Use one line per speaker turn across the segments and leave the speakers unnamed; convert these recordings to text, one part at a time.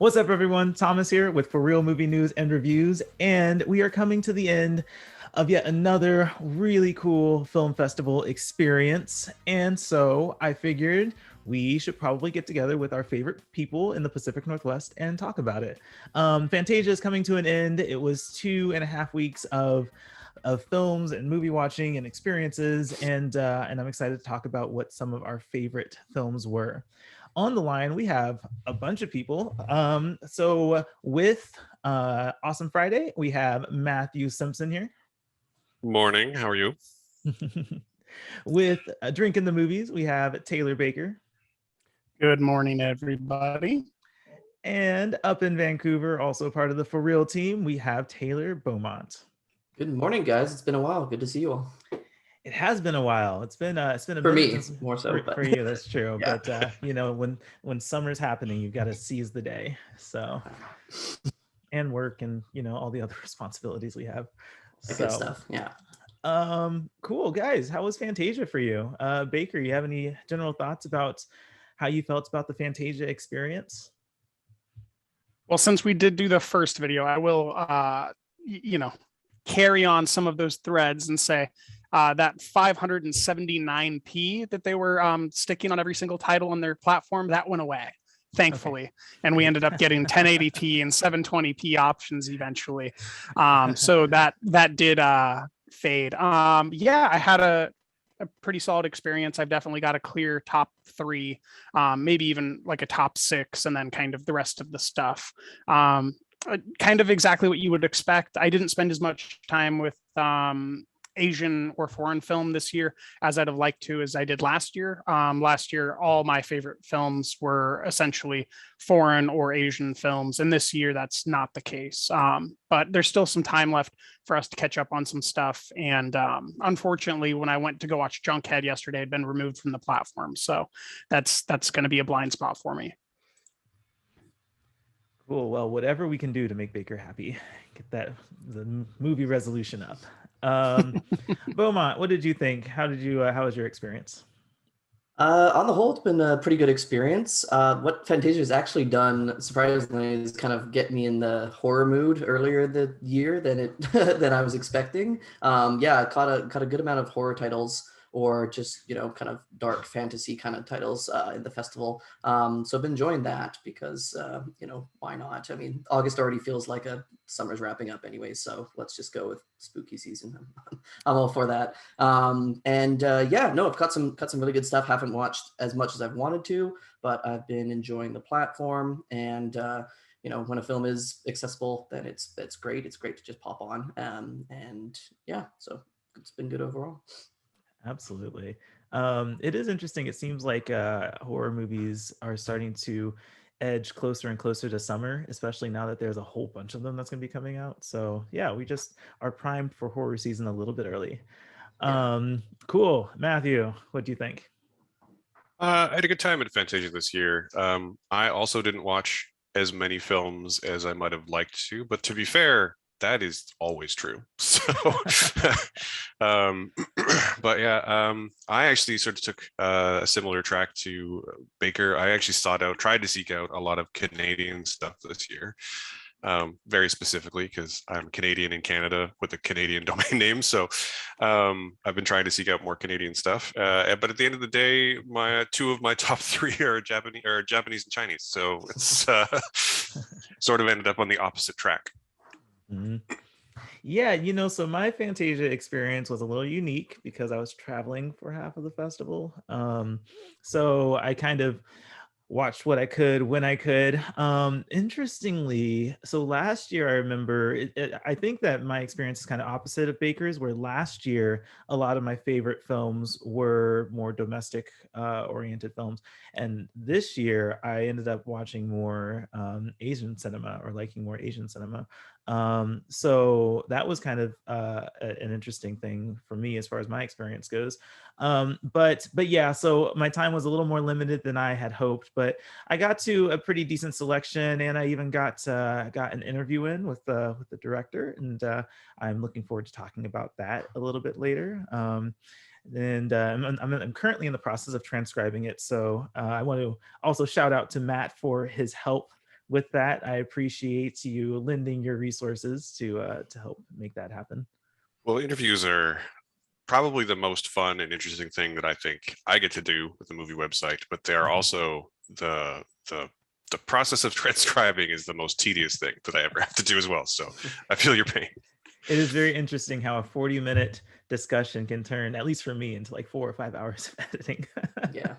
What's up, everyone? Thomas here with ForReel Movie News and Reviews, and we are coming to the end of yet another really cool film festival experience. And so I figured we should probably get together with our favorite people in the Pacific Northwest and talk about it. Fantasia is coming to an end. It was 2.5 weeks of films and movie watching and experiences, and I'm excited to talk about what some of our favorite films were. On the line, we have a bunch of people. So with Awesome Friday, we have Matthew Simpson here.
Morning, how are you?
With Drink in the Movies, we have Taylor Baker.
Good morning, everybody.
And up in Vancouver, also part of the ForReel team, we have Taylor Beaumont.
Good morning, guys. It's been a while. Good to see you all.
It has been a while. It's been a
For
minute
me,
since,
more so.
for you. That's true.
Yeah.
But when summer's happening, you've got to seize the day. So, and work and all the other responsibilities we have.
Good stuff. Yeah.
Cool, guys. How was Fantasia for you? Baker, you have any general thoughts about how you felt about the Fantasia experience?
Well, since we did do the first video, I will, carry on some of those threads and say that 579p that they were sticking on every single title on their platform, that went away, thankfully. Okay. And we ended up getting 1080p and 720p options eventually. So that did fade. Yeah, I had a pretty solid experience. I've definitely got a clear top 3, maybe even like a top 6, and then kind of the rest of the stuff. Kind of exactly what you would expect. I didn't spend as much time with Asian or foreign film this year as I'd have liked to as I did last year. Last year, all my favorite films were essentially foreign or Asian films, and this year that's not the case. But there's still some time left for us to catch up on some stuff. And unfortunately, when I went to go watch Junkhead yesterday, I'd been removed from the platform, so that's going to be a blind spot for me.
Cool. Well, whatever we can do to make Baker happy, get the movie resolution up. Beaumont, what did you think? How was your experience?
On the whole, it's been a pretty good experience. What Fantasia has actually done, surprisingly, is kind of get me in the horror mood earlier the year than I was expecting. I caught a good amount of horror titles, or just kind of dark fantasy kind of titles in the festival. So I've been enjoying that because why not? I mean, August already feels like summer's wrapping up anyway, so let's just go with spooky season. I'm all for that. I've got some really good stuff. Haven't watched as much as I've wanted to, but I've been enjoying the platform. And when a film is accessible, then it's great. It's great to just pop on. So it's been good overall.
Absolutely. It is interesting. It seems like horror movies are starting to edge closer and closer to summer, especially now that there's a whole bunch of them that's going to be coming out. So yeah, we just are primed for horror season a little bit early. Cool. Matthew, what do you think?
I had a good time at Fantasia this year. I also didn't watch as many films as I might have liked to, but to be fair, that is always true. So, but yeah, I actually sort of took a similar track to Baker. I actually tried to seek out a lot of Canadian stuff this year, very specifically because I'm Canadian in Canada with a Canadian domain name. So I've been trying to seek out more Canadian stuff. But at the end of the day, two of my top 3 are Japanese and Chinese. So it's sort of ended up on the opposite track.
Mm-hmm. Yeah, so my Fantasia experience was a little unique because I was traveling for half of the festival. So I kind of watched what I could when I could. Interestingly, so last year I remember, I think that my experience is kind of opposite of Baker's, where last year a lot of my favorite films were more domestic oriented films. And this year I ended up watching more Asian cinema, or liking more Asian cinema. So that was kind of an interesting thing for me as far as my experience goes. But yeah, so my time was a little more limited than I had hoped, but I got to a pretty decent selection, and I even got an interview in with the director, and I'm looking forward to talking about that a little bit later. I'm currently in the process of transcribing it, so I want to also shout out to Matt for his help with that, I appreciate you lending your resources to help make that happen.
Well, interviews are probably the most fun and interesting thing that I think I get to do with the movie website, but they are also the process of transcribing is the most tedious thing that I ever have to do as well. So I feel your pain.
It is very interesting how a 40-minute discussion can turn, at least for me, into like 4 or 5 hours of editing.
Yeah.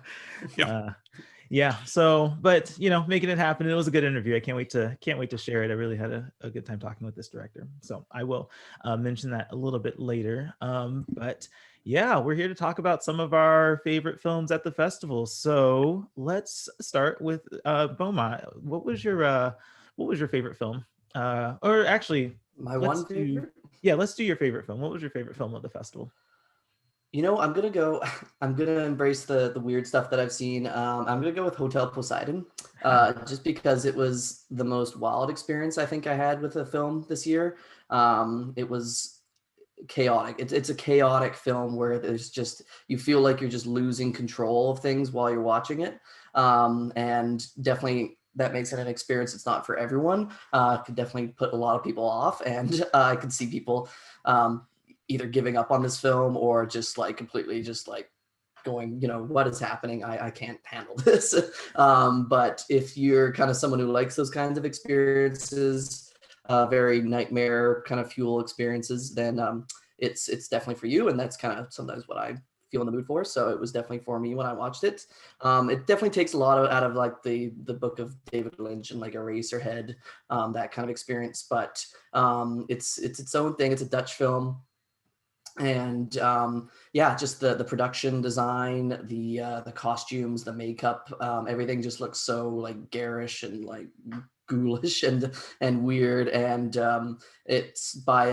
Yeah. So, but making it happen. It was a good interview. I can't wait to share it. I really had a good time talking with this director. So I will mention that a little bit later. But yeah, we're here to talk about some of our favorite films at the festival. So let's start with Beaumont. What was your favorite film? Or actually,
My one favorite.
Let's do your favorite film. What was your favorite film of the festival?
I'm gonna embrace the weird stuff that I've seen. I'm gonna go with Hotel Poseidon, just because it was the most wild experience I think I had with a film this year. It was chaotic. It's a chaotic film where there's just, you feel like you're just losing control of things while you're watching it. And definitely that makes it an experience. It's not for everyone. Could definitely put a lot of people off, and I could see people either giving up on this film or just like completely just like going, what is happening? I can't handle this. But if you're kind of someone who likes those kinds of experiences, very nightmare kind of fuel experiences, then it's definitely for you. And that's kind of sometimes what I feel in the mood for. So it was definitely for me when I watched it. It definitely takes a lot out of like the book of David Lynch and like Eraserhead, that kind of experience. But it's its own thing. It's a Dutch film. And just the production design, the costumes, the makeup, everything just looks so like garish and like ghoulish and weird. And it's by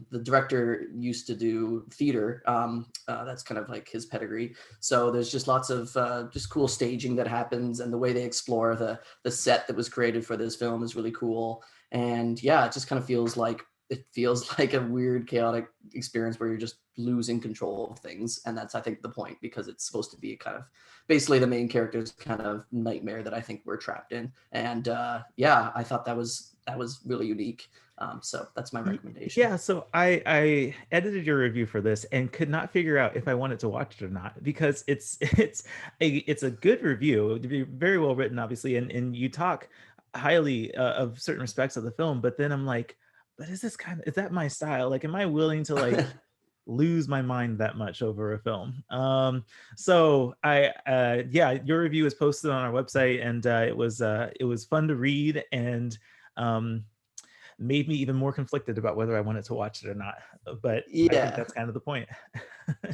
the director used to do theater. That's kind of like his pedigree. So there's just lots of just cool staging that happens, and the way they explore the set that was created for this film is really cool. And yeah, it just kind of feels like a weird, chaotic experience where you're just losing control of things. And that's, I think, the point, because it's supposed to be kind of basically the main character's kind of nightmare that I think we're trapped in. And I thought that was really unique. So that's my recommendation.
Yeah, so I edited your review for this and could not figure out if I wanted to watch it or not, because it's a good review. It would be very well written, obviously, and you talk highly of certain respects of the film, but then I'm like, but is that my style? Like, am I willing to like lose my mind that much over a film? So your review was posted on our website, and it was fun to read, and made me even more conflicted about whether I wanted to watch it or not. But I think that's kind of the point.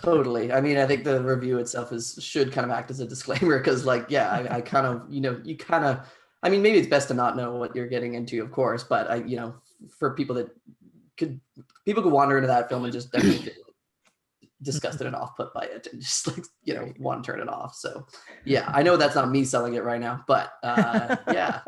Totally. I mean, I think the review itself should kind of act as a disclaimer, because like, I kind of, you kind of, I mean, maybe it's best to not know what you're getting into, of course, but for people could wander into that film and just definitely feel disgusted and off put by it, and just like, want to turn it off. So yeah, I know that's not me selling it right now, but yeah.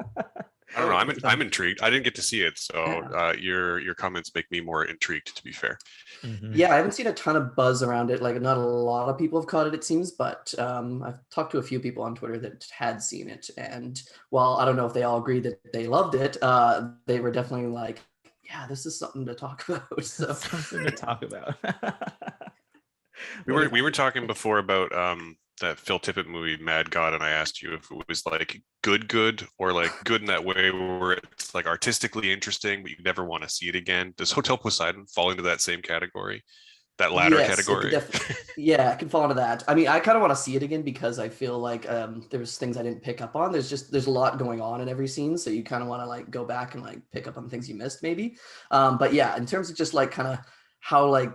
I don't know. I'm intrigued. I didn't get to see it, so your comments make me more intrigued, to be fair.
Mm-hmm.
Yeah, I haven't seen a ton of buzz around it. Like, not a lot of people have caught it, it seems, but I've talked to a few people on Twitter that had seen it, and while I don't know if they all agreed that they loved it, they were definitely like, yeah, this is something to talk about. So
something to talk about.
We were talking before about that Phil Tippett movie Mad God, and I asked you if it was like good or like good in that way where it's like artistically interesting but you never want to see it again. Does Hotel Poseidon fall into that same category, that latter category?
It can fall into that. I mean, I kind of want to see it again because I feel like there's things I didn't pick up on. There's a lot going on in every scene, so you kind of want to like go back and like pick up on things you missed maybe. But yeah, in terms of just like kind of how like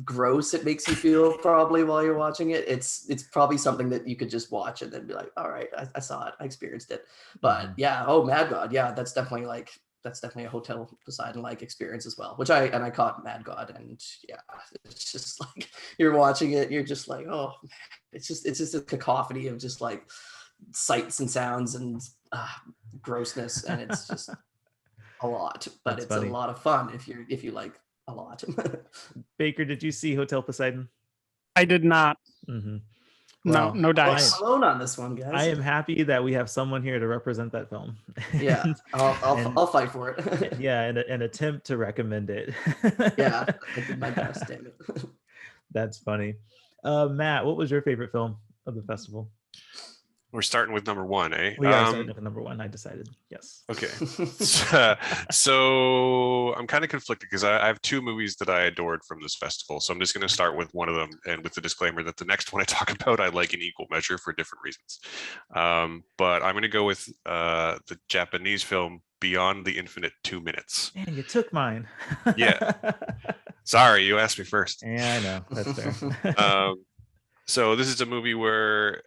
gross it makes you feel probably while you're watching it, it's probably something that you could just watch and then be like, all right, I saw it, I experienced it. But yeah, Mad God, yeah, that's definitely a Hotel Poseidon like experience as well, which I caught Mad God, and yeah, it's just like you're watching it, you're just like, oh man, it's just a cacophony of just like sights and sounds and grossness, and it's just a lot, but it's funny. A lot of fun if you like a lot.
Baker, did you see Hotel Poseidon?
I did not.
Mm-hmm. Well,
no dice.
I'm alone on this one,
I
guys.
am happy that we have someone here to represent that film.
Yeah,
And-
I'll fight for it.
yeah, and attempt to recommend it.
Yeah, I did my best. Damn it.
That's funny. Matt, what was your favorite film of the festival?
We're starting with number one, eh?
We are starting with number one. I decided. Yes.
Okay. So I'm kind of conflicted because I have two movies that I adored from this festival. So I'm just going to start with one of them, and with the disclaimer that the next one I talk about, I like in equal measure for different reasons. But I'm going to go with the Japanese film Beyond the Infinite 2 Minutes.
Man, you took mine.
Yeah. Sorry, you asked me first.
Yeah, I know. That's fair.
So this is a movie where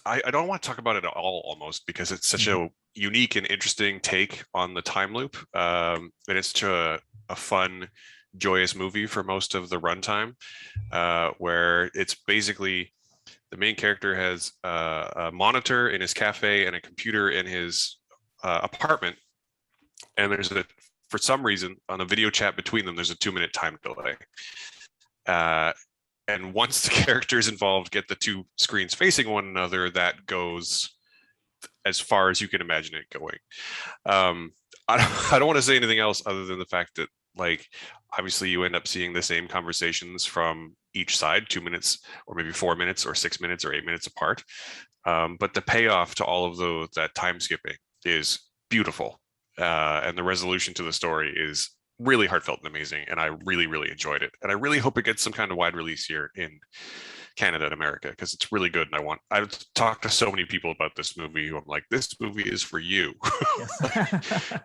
I don't want to talk about it at all almost because it's such a unique and interesting take on the time loop. And it's such a fun, joyous movie for most of the runtime, where it's basically the main character has a monitor in his cafe and a computer in his apartment. And for some reason, on a video chat between them, there's a 2-minute time delay. And once the characters involved get the two screens facing one another, that goes as far as you can imagine it going. I don't want to say anything else other than the fact that, like, obviously you end up seeing the same conversations from each side, 2 minutes or maybe 4 minutes or 6 minutes or 8 minutes apart. But the payoff to all of that time skipping is beautiful. And the resolution to the story is really heartfelt and amazing, and I really, really enjoyed it. And I really hope it gets some kind of wide release here in Canada and America because it's really good. And I've talked to so many people about this movie who I'm like, this movie is for you,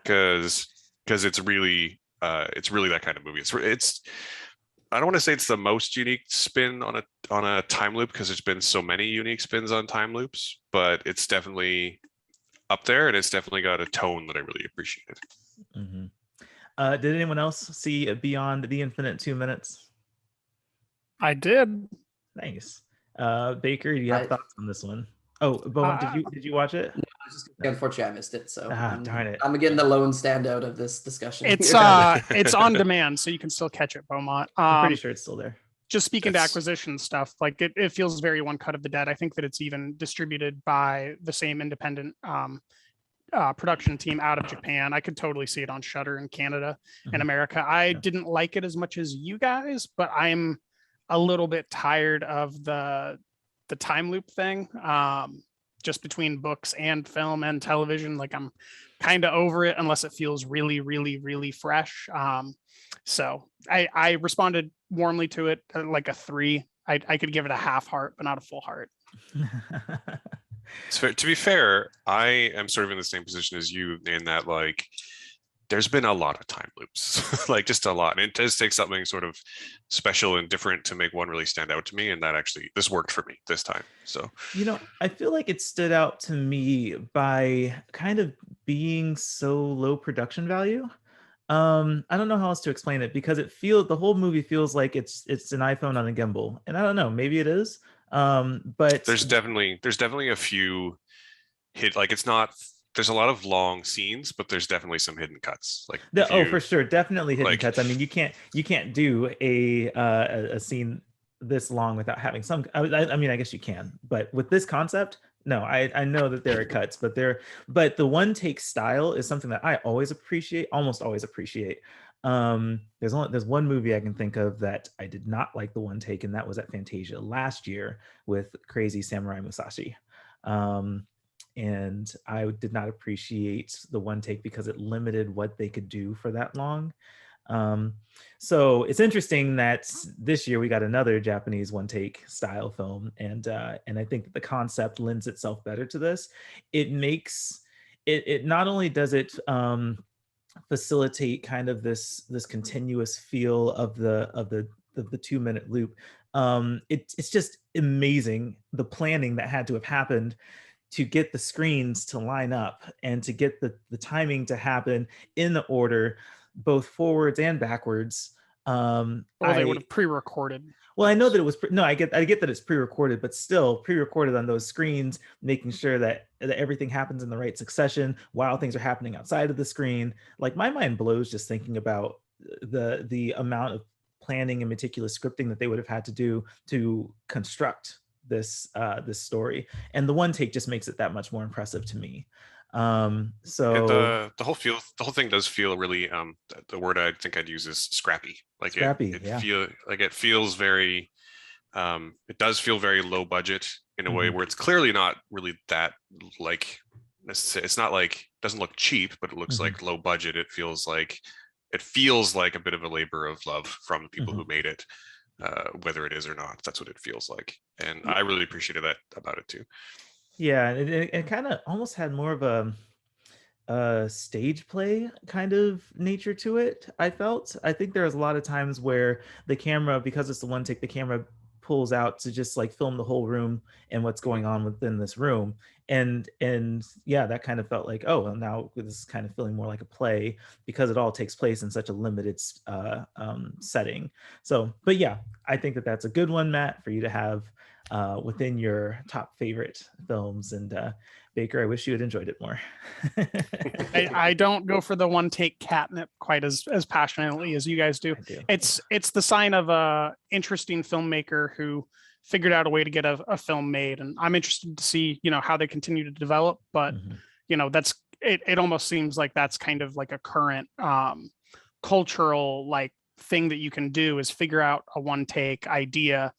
because it's really that kind of movie. It's I don't want to say it's the most unique spin on a time loop because there's been so many unique spins on time loops, but it's definitely up there, and it's definitely got a tone that I really appreciated.
Mm-hmm. Did anyone else see Beyond the Infinite 2 Minutes?
I did.
Nice. Baker, do you have thoughts on this one? Oh, Beaumont, did you watch it?
No, unfortunately, I missed it. So
darn it.
I'm again the lone standout of this discussion.
It's it's on demand, so you can still catch it, Beaumont.
I'm pretty sure it's still there.
Just speaking to acquisition stuff, like it feels very One Cut of the Dead. I think that it's even distributed by the same independent production team out of Japan. I could totally see it on Shudder in Canada and America. I didn't like it as much as you guys, but I'm a little bit tired of the time loop thing. Just between books and film and television, like I'm kind of over it unless it feels really, really, really fresh. So I responded warmly to it, like a 3. I could give it a half heart, but not a full heart.
So, to be fair, I am sort of in the same position as you in that, like, there's been a lot of time loops, like just a lot. And it does take something sort of special and different to make one really stand out to me. And this worked for me this time. So,
I feel like it stood out to me by kind of being so low production value. I don't know how else to explain it because the whole movie feels like it's an iPhone on a gimbal. And I don't know, maybe it is. But
there's definitely a few there's a lot of long scenes, but there's definitely some hidden cuts. Like
for sure, definitely hidden cuts. I mean, you can't do a scene this long without having some. I mean, I guess you can, but with this concept, no. I know that there are cuts, but the one take style is something that I almost always appreciate. There's one movie I can think of that I did not like the one take, and that was at Fantasia last year with Crazy Samurai Musashi. And I did not appreciate the one take because it limited what they could do for that long. So it's interesting that this year we got another Japanese one take style film, and I think that the concept lends itself better to this. It makes it not only does it facilitate kind of this continuous feel of the 2 minute loop. It's just amazing the planning that had to have happened to get the screens to line up and to get the timing to happen in the order, both forwards and backwards.
They would have pre-recorded.
Well, I know that it was I get that it's pre-recorded, but still pre-recorded on those screens, making sure that everything happens in the right succession while things are happening outside of the screen. Like, my mind blows just thinking about the amount of planning and meticulous scripting that they would have had to do to construct this story. And the one take just makes it that much more impressive to me.
The whole thing does feel really the word I think I'd use is scrappy. Like
scrappy,
it feels very it does feel very low budget in a way where it's clearly not really that, like, it's not like, doesn't look cheap, but it looks like low budget. It feels like a bit of a labor of love from the people who made it, whether it is or not. That's what it feels like, and I really appreciated that about it too.
Yeah, it kind of almost had more of a stage play kind of nature to it. I think there was a lot of times where the camera, because it's the one take, the camera pulls out to just like film the whole room and what's going on within this room, and yeah, that kind of felt like, oh, well, now this is kind of feeling more like a play because it all takes place in such a limited setting. So, but yeah, I think that's a good one, Matt, for you to have within your top favorite films. And Baker, I wish you had enjoyed it more.
I don't go for the one take catnip quite as passionately as you guys do. It's the sign of a interesting filmmaker who figured out a way to get a film made, and I'm interested to see, you know, how they continue to develop. But you know, that's it almost seems like that's kind of like a current cultural like thing that you can do, is figure out a one take idea,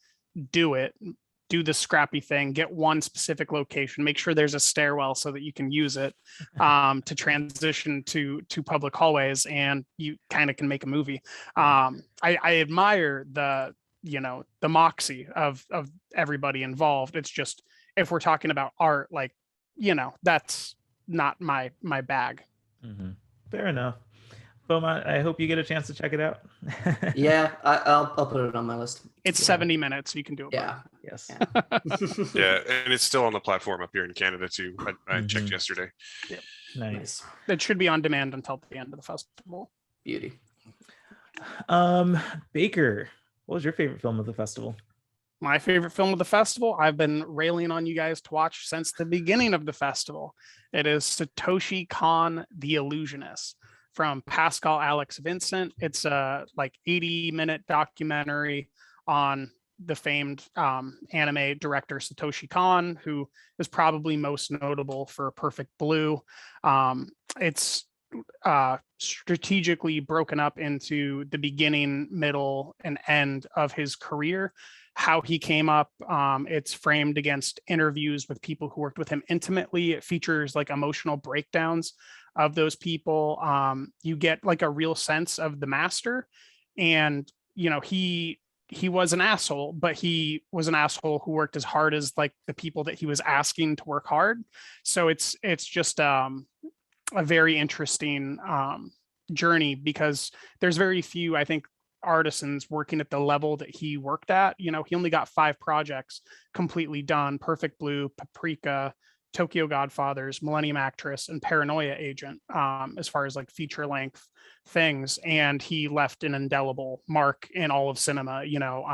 do the scrappy thing, get one specific location, make sure there's a stairwell so that you can use it to transition to public hallways, and you kind of can make a movie. I admire the moxie of everybody involved. It's just, if we're talking about art, like, you know, that's not my bag.
Fair enough. Beaumont, I hope you get a chance to check it out.
Yeah, I'll put it on my list.
It's 70 minutes, so you can do it.
Yeah.
Yes.
Yeah, and it's still on the platform up here in Canada too. I checked yesterday.
Yep.
Nice.
It should be on demand until the end of the festival.
Beauty.
Baker, what was your favorite film of the festival?
My favorite film of the festival, I've been railing on you guys to watch since the beginning of the festival. It is Satoshi Kon, The Illusionist, from Pascal Alex Vincent. It's a like 80-minute documentary on the famed anime director Satoshi Kon, who is probably most notable for Perfect Blue. It's strategically broken up into the beginning, middle, and end of his career, how he came up. It's framed against interviews with people who worked with him intimately. It features like emotional breakdowns of those people. You get like a real sense of the master, and you know, he was an asshole, but he was an asshole who worked as hard as like the people that he was asking to work hard. So it's just a very interesting journey, because there's very few, I think, artisans working at the level that he worked at. You know, he only got 5 projects completely done: Perfect Blue, Paprika, Tokyo Godfathers, Millennium Actress, and Paranoia Agent, as far as like feature length things. And he left an indelible mark in all of cinema. You know,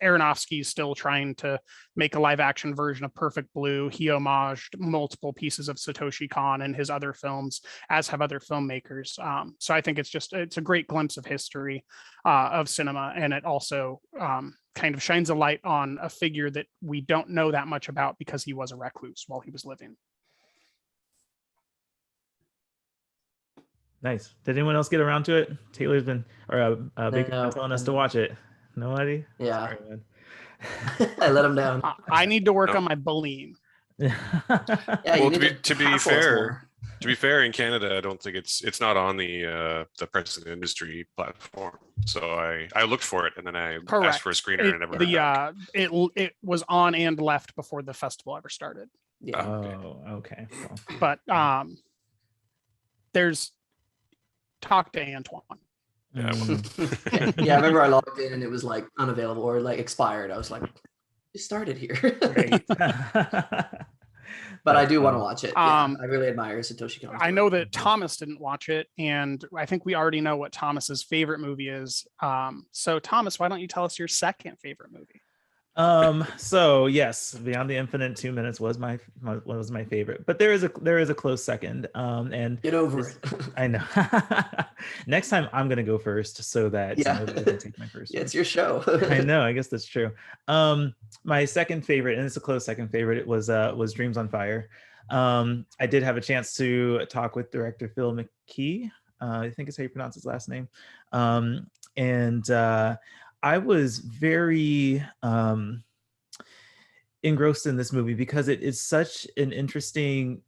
Aronofsky's still trying to make a live action version of Perfect Blue. He homaged multiple pieces of Satoshi Kon in his other films, as have other filmmakers. So I think it's a great glimpse of history of cinema. And it also kind of shines a light on a figure that we don't know that much about because he was a recluse while he was living.
Nice. Did anyone else get around to it? Taylor's been, or Baker's been telling us to watch it. Nobody?
Yeah.
Sorry, man.
I let him down.
I need to work on my bullying.
Yeah,
Well, to be fair, in Canada, I don't think it's not on the press and industry platform. So I looked for it, and then I asked for a screener, and I never.
It was on and left before the festival ever started.
Yeah.
Oh, okay. Well.
But there's talk to Antoine.
Yeah.
Yeah, I remember I logged in and it was like unavailable or like expired. I was like, you started here. But I do want to watch it. Yeah, I really admire Satoshi Kon.
I know that Thomas didn't watch it, and I think we already know what Thomas's favorite movie is. So Thomas, why don't you tell us your second favorite movie?
So yes, Beyond the Infinite 2 minutes was my favorite, but there is a close second. And
Get over
this,
it.
I know. Next time I'm gonna go first so that
Yeah.
nobody can take my first
Yeah,
one.
it's your show.
I know, I guess that's true. My second favorite, and it's a close second favorite, it was Dreams on Fire. I did have a chance to talk with director Phil McKee. I think is how you pronounce his last name. And I was very engrossed in this movie because it is such an interesting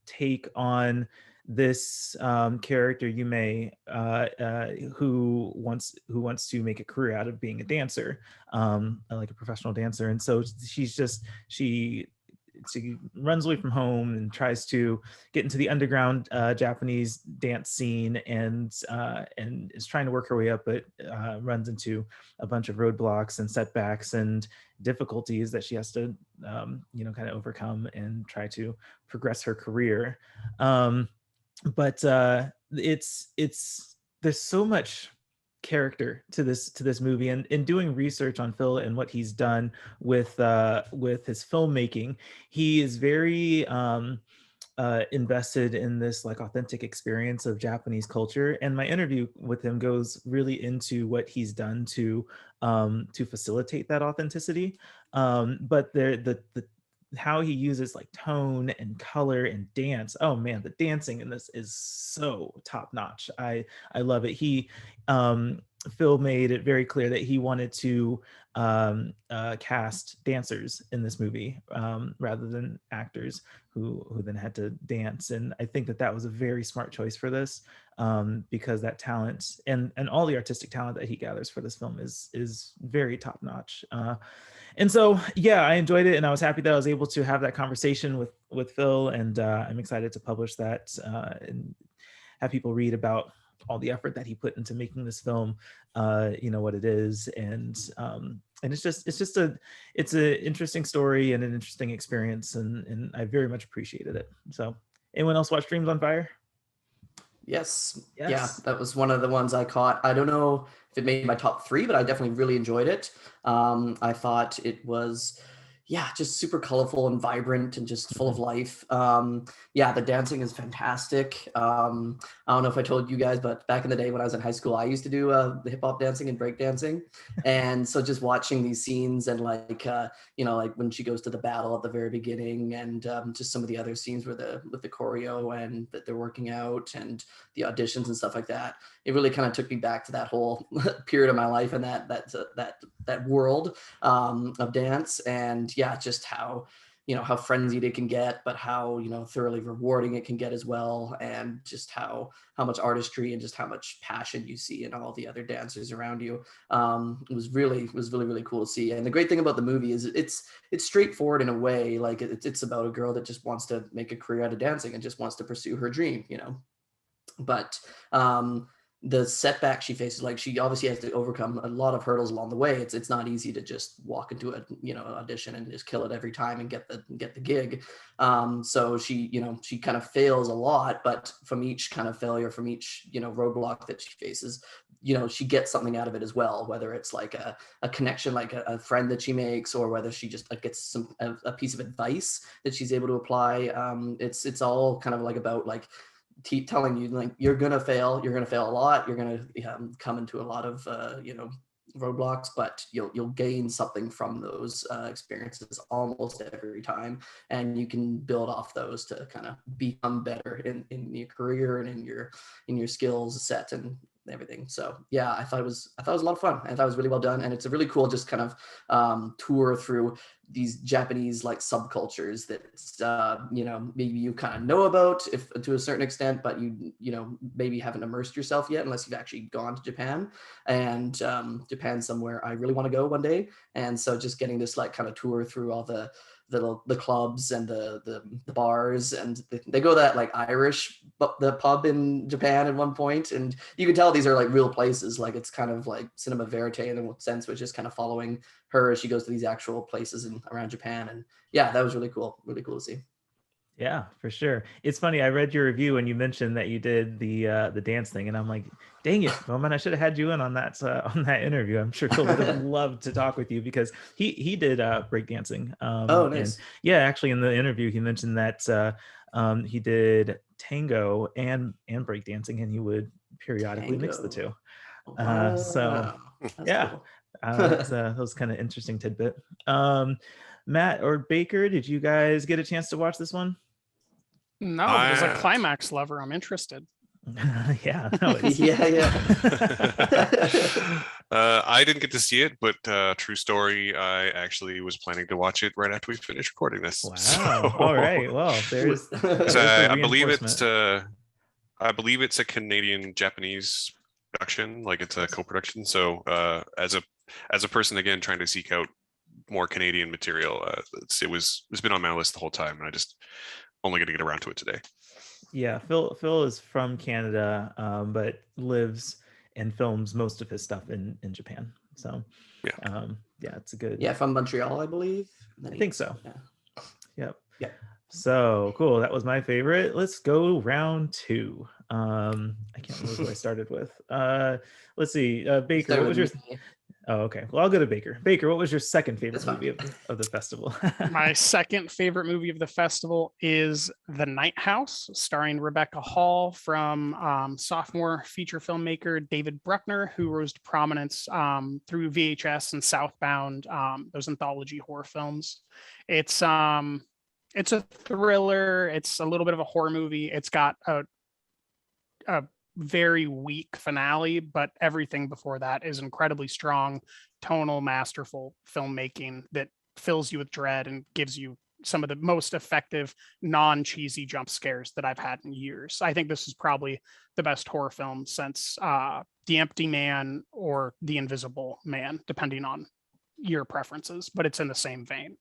take on this character Yume, who wants to make a career out of being a dancer, like a professional dancer. And so she runs away from home and tries to get into the underground Japanese dance scene, and is trying to work her way up, but runs into a bunch of roadblocks and setbacks and difficulties that she has to kind of overcome and try to progress her career. But it's there's so much character to this movie, and in doing research on Phil and what he's done with his filmmaking, he is very invested in this like authentic experience of Japanese culture. And my interview with him goes really into what he's done to facilitate that authenticity. But the how he uses like tone and color and dance. Oh man, the dancing in this is so top notch. I love it. Phil made it very clear that he wanted to cast dancers in this movie rather than actors who then had to dance. And I think that was a very smart choice for this, because that talent and all the artistic talent that he gathers for this film is very top notch. And so yeah, I enjoyed it, and I was happy that I was able to have that conversation with Phil, and I'm excited to publish that and have people read about all the effort that he put into making this film, what it is. And it's an interesting story and an interesting experience, and I very much appreciated it. So anyone else watch Dreams on Fire?
Yes.
Yes.
Yeah, that was one of the ones I caught. I don't know if it made my top 3, but I definitely really enjoyed it. I thought it was, yeah, just super colorful and vibrant and just full of life. Yeah, the dancing is fantastic. I don't know if I told you guys, but back in the day when I was in high school, I used to do the hip hop dancing and break dancing. And so just watching these scenes and like when she goes to the battle at the very beginning, and just some of the other scenes with the choreo and that they're working out and the auditions and stuff like that, it really kind of took me back to that whole period of my life and that world of dance. And yeah, just how frenzied it can get, but how thoroughly rewarding it can get as well, and just how much artistry and just how much passion you see in all the other dancers around you. It was really really cool to see. And the great thing about the movie is it's straightforward in a way. Like it's about a girl that just wants to make a career out of dancing and just wants to pursue her dream, but the setback she faces, like she obviously has to overcome a lot of hurdles along the way. It's not easy to just walk into a audition and just kill it every time and get the gig. So she kind of fails a lot, but from each kind of failure, from each roadblock that she faces, she gets something out of it as well, whether it's like a connection, like a friend that she makes, or whether she just gets a piece of advice that she's able to apply. It's all kind of like about like telling you like you're gonna fail a lot, you're gonna come into a lot of roadblocks, but you'll gain something from those experiences almost every time, and you can build off those to kind of become better in your career and in your skills set and everything. So yeah, I thought it was a lot of fun. I thought it was really well done, and it's a really cool just kind of tour through these Japanese like subcultures that maybe you kind of know about if to a certain extent, but you maybe haven't immersed yourself yet unless you've actually gone to Japan. And Japan's somewhere I really want to go one day. And so just getting this like kind of tour through all the clubs and the bars, and they go that like Irish the pub in Japan at one point, and you can tell these are like real places. Like it's kind of like cinema verite in a sense, which is kind of following her as she goes to these actual places around Japan. And yeah, that was really cool to see.
Yeah, for sure. It's funny. I read your review and you mentioned that you did the dance thing, and I'm like, dang it, Bowman, I should have had you in on that interview. I'm sure Phil would have loved to talk with you because he did breakdancing.
Oh,
And
nice.
yeah, actually in the interview he mentioned that he did tango and breakdancing, and he would periodically mix the two. So
That's
yeah,
cool.
that was kind of interesting tidbit. Matt or Baker, did you guys get a chance to watch this one?
No, but as a climax lover, I'm interested.
Yeah, no,
Yeah.
I didn't get to see it, but true story, I actually was planning to watch it right after we finished recording this.
Wow.
So,
All right. Well, there's
I believe it's a Canadian Japanese production, like it's a co-production. So as a person again trying to seek out more Canadian material, it's been on my list the whole time, and I just only going to get around to it today.
Yeah, Phil is from Canada, but lives and films most of his stuff in Japan. So yeah, it's a good.
Yeah, from Montreal, I believe.
I think so.
Yeah.
Yep.
Yeah.
So cool. That was my favorite. Let's go round 2. I can't remember who I started with. Let's see. Baker, what was your? Oh, okay. Well, I'll go to Baker. Baker, what was your second favorite movie of the festival?
My second favorite movie of the festival is The Nighthouse, starring Rebecca Hall, from sophomore feature filmmaker David Bruckner, who rose to prominence through VHS and Southbound, those anthology horror films. It's a thriller. It's a little bit of a horror movie. It's got a very weak finale, but everything before that is incredibly strong, tonal, masterful filmmaking that fills you with dread and gives you some of the most effective non-cheesy jump scares that I've had in years. I think this is probably the best horror film since The Empty Man or The Invisible Man, depending on your preferences, but it's in the same vein.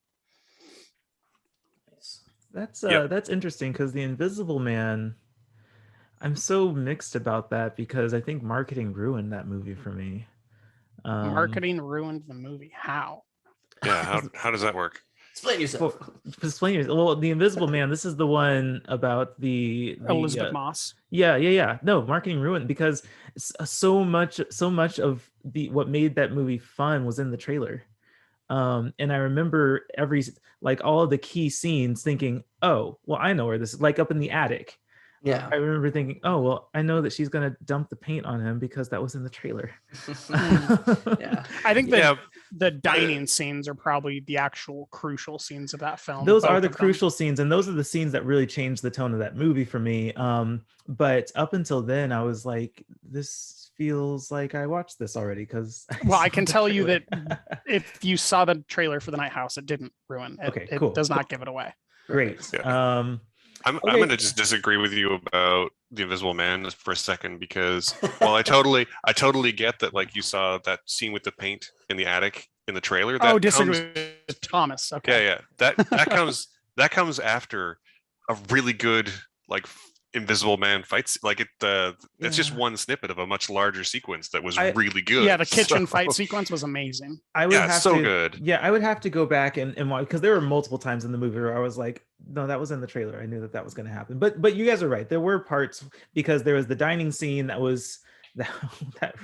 That's interesting, because The Invisible Man, I'm so mixed about that because I think marketing ruined that movie for me.
Marketing ruined the movie. How?
Yeah, how does that work?
Explain yourself.
Well, The Invisible Man, this is the one about the
Elizabeth Moss.
Yeah. No, marketing ruined, because so much of what made that movie fun was in the trailer. And I remember all of the key scenes thinking, oh, well, I know where this is, like up in the attic.
Yeah.
I remember thinking, oh, well, I know that she's going to dump the paint on him because that was in the trailer.
Yeah.
I think the dining scenes are probably the actual crucial scenes of that film.
Those are the crucial scenes, and those are the scenes that really changed the tone of that movie for me. But up until then, I was like, this feels like I watched this already, because
I can tell you that if you saw the trailer for The Nighthouse, it didn't ruin it.
Okay, cool.
It does not give it away.
Great.
Yeah. I'm going to just disagree with you about The Invisible Man just for a second, because while I totally get that, like, you saw that scene with the paint in the attic in the trailer.
Disagree with Thomas. Okay.
Yeah. That comes after a really good, like, Invisible Man fights. Like, it's just one snippet of a much larger sequence that was really good.
Yeah, the kitchen fight sequence was amazing.
Good. Yeah, I would have to go back and watch, because there were multiple times in the movie where I was like, no, that was in the trailer. I knew that was going to happen. But you guys are right. There were parts, because there was the dining scene that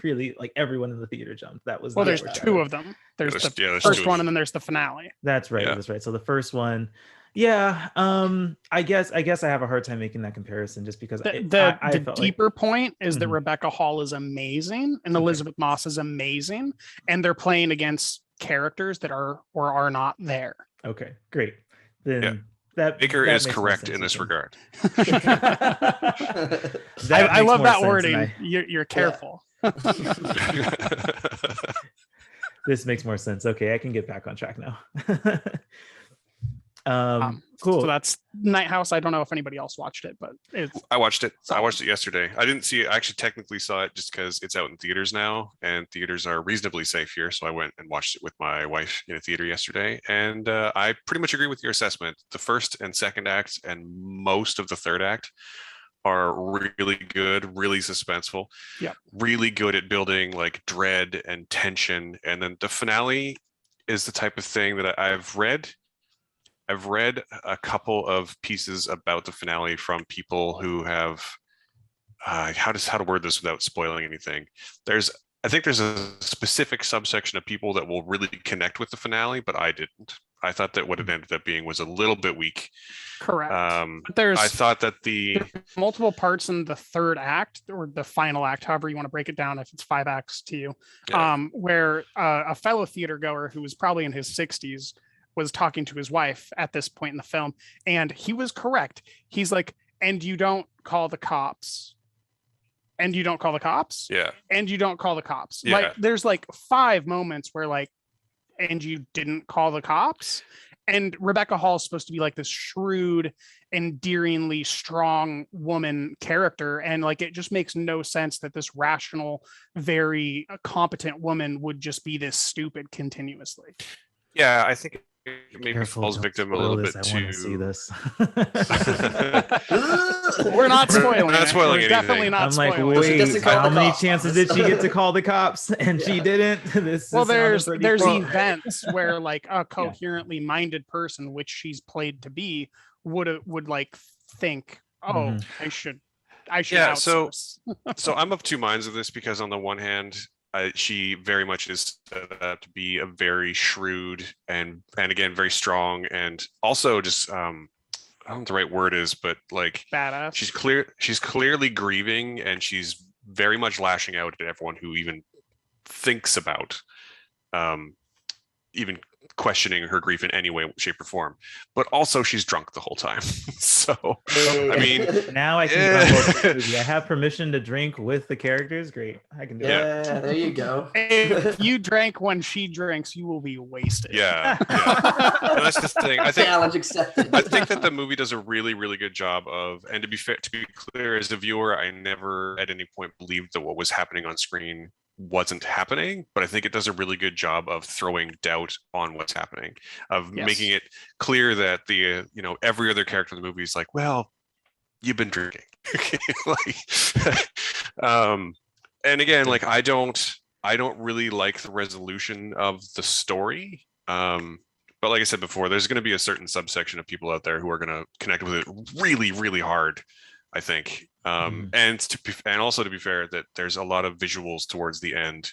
really, like, everyone in the theater jumped. There's
two of them. There's the first one, and then there's the finale.
That's right. Yeah. That's right. So the first one. Yeah, I guess I have a hard time making that comparison, just because
the deeper point is that Rebecca Hall is amazing and Elizabeth Moss is amazing, and they're playing against characters that are or are not there.
Okay, great. Then
Baker is correct in this regard.
I love that wording. You're careful.
This makes more sense. Okay, I can get back on track now. Cool.
So that's Nighthouse. I don't know if anybody else watched it, but
I watched it. I watched it yesterday. I didn't see it. I actually technically saw it just because it's out in theaters now, and theaters are reasonably safe here. So I went and watched it with my wife in a theater yesterday, and I pretty much agree with your assessment. The first and second act and most of the third act are really good, really suspenseful.
Yeah.
Really good at building, like, dread and tension, and then the finale is the type of thing that I've read I've read a couple of pieces about the finale from people who have how to word this without spoiling anything. I think there's a specific subsection of people that will really connect with the finale, but I didn't. I thought that what it ended up being was a little bit weak.
Correct. But
I thought that there's
multiple parts in the third act, or the final act, however you want to break it down, if it's 5 acts to you, where a fellow theater goer who was probably in his 60s was talking to his wife at this point in the film, and he was correct. He's like, and you don't call the cops. And you don't call the cops.
Yeah.
And you don't call the cops.
Yeah.
Like, there's like 5 moments where like, and you didn't call the cops. And Rebecca Hall is supposed to be like this shrewd, endearingly strong woman character. And like, it just makes no sense that this rational, very competent woman would just be this stupid continuously.
Yeah, I think it maybe
Careful,
falls
don't
victim a
spoil
little
this.
bit
I want
to
to see this.
We're not spoiling
not
it.
spoiling
We're definitely
anything.
not
I'm like,
spoiling it.
She
wait,
doesn't call
how
the
many
cops.
chances did she get to call the cops and she didn't?
Well,
This sounded
there's
pretty cool.
events where like a coherently minded person, which she's played to be, would like think, oh,
Mhm.
I should
Yeah, so
outsource.
so I'm of two minds of this, because on the one hand, she very much is set up to be a very shrewd and again very strong, and also just I don't know what the right word is, but like
Badass.
she's clearly grieving, and she's very much lashing out at everyone who even thinks about even questioning her grief in any way, shape, or form. But also she's drunk the whole time. So I mean,
Now I can get on board with the movie. I have permission to drink with the characters. Great, I can do it.
Yeah, there you go.
If you drank when she drinks, you will be wasted.
yeah. And that's the thing. I think
Challenge accepted.
I think that the movie does a really, really good job of, and to be fair, to be clear, as a viewer, I never at any point believed that what was happening on screen wasn't happening, but I think it does a really good job of throwing doubt on what's happening, of making it clear that the every other character in the movie is like, well, you've been drinking. Like, and again, like I don't really like the resolution of the story. But like I said before, there's going to be a certain subsection of people out there who are going to connect with it really, really hard, I think. And also to be fair, that there's a lot of visuals towards the end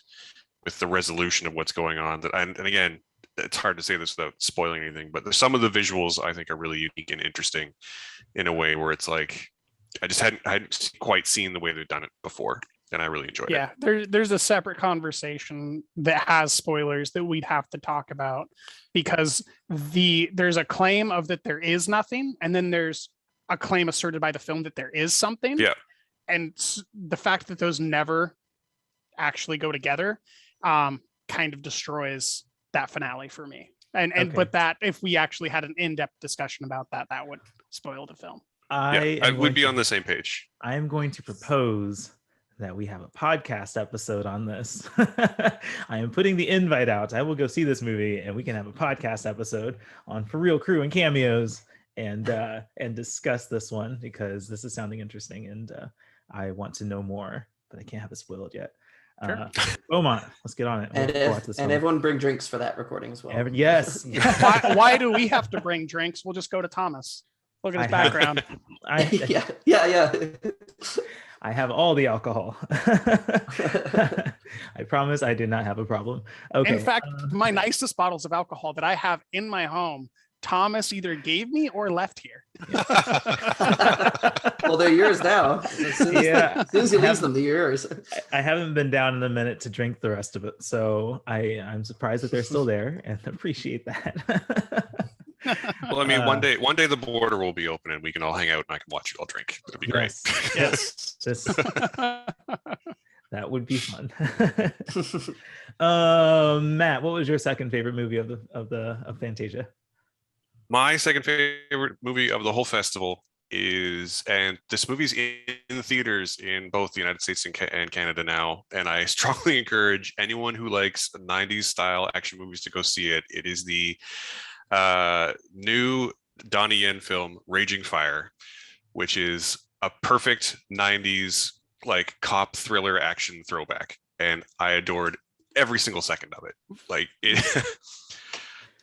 with the resolution of what's going on. And again, it's hard to say this without spoiling anything, but there's some of the visuals I think are really unique and interesting in a way where it's like I hadn't quite seen the way they've done it before, and I really enjoyed it.
Yeah, there's a separate conversation that has spoilers that we'd have to talk about, because there's a claim of that there is nothing, and then there's a claim asserted by the film that there is something.
Yeah.
And the fact that those never actually go together kind of destroys that finale for me. But that if we actually had an in-depth discussion about that would spoil the film.
I would be on the same page.
I am going to propose that we have a podcast episode on this. I am putting the invite out. I will go see this movie, and we can have a podcast episode on ForReel crew and cameos and discuss this one, because this is sounding interesting, and I want to know more, but I can't have it spoiled yet.
Sure.
Beaumont, let's get on it.
And,
We'll watch this one.
everyone bring drinks for that recording as well.
Yes.
Why do we have to bring drinks? We'll just go to Thomas. Look at his background.
Yeah.
I have all the alcohol. I promise I do not have a problem. Okay.
In fact, my nicest bottles of alcohol that I have in my home, Thomas either gave me or left here.
Well, they're yours now. As soon as he leaves them, they're yours.
I haven't been down in a minute to drink the rest of it, so I'm surprised that they're still there, and appreciate that.
Well, I mean, one day the border will be open, and we can all hang out, and I can watch you all drink. It'll be great.
Yes.
That would be fun. Matt, what was your second favorite movie of Fantasia?
My second favorite movie of the whole festival is, and this movie's in the theaters in both the United States and Canada now, and I strongly encourage anyone who likes 90s style action movies to go see it. It is the new Donnie Yen film, Raging Fire, which is a perfect 90s like cop thriller action throwback, and I adored every single second of it. Like it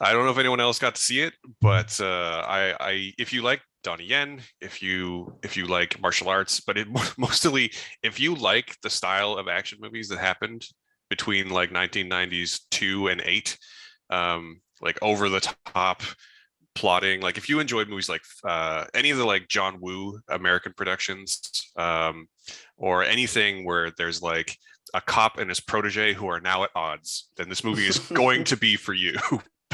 I don't know if anyone else got to see it, but I if you like Donnie Yen, if you like martial arts, but mostly if you like the style of action movies that happened between like 1990s 2 and 8, like over the top plotting, like if you enjoyed movies like any of the like John Woo American productions, or anything where there's like a cop and his protege who are now at odds, then this movie is going to be for you,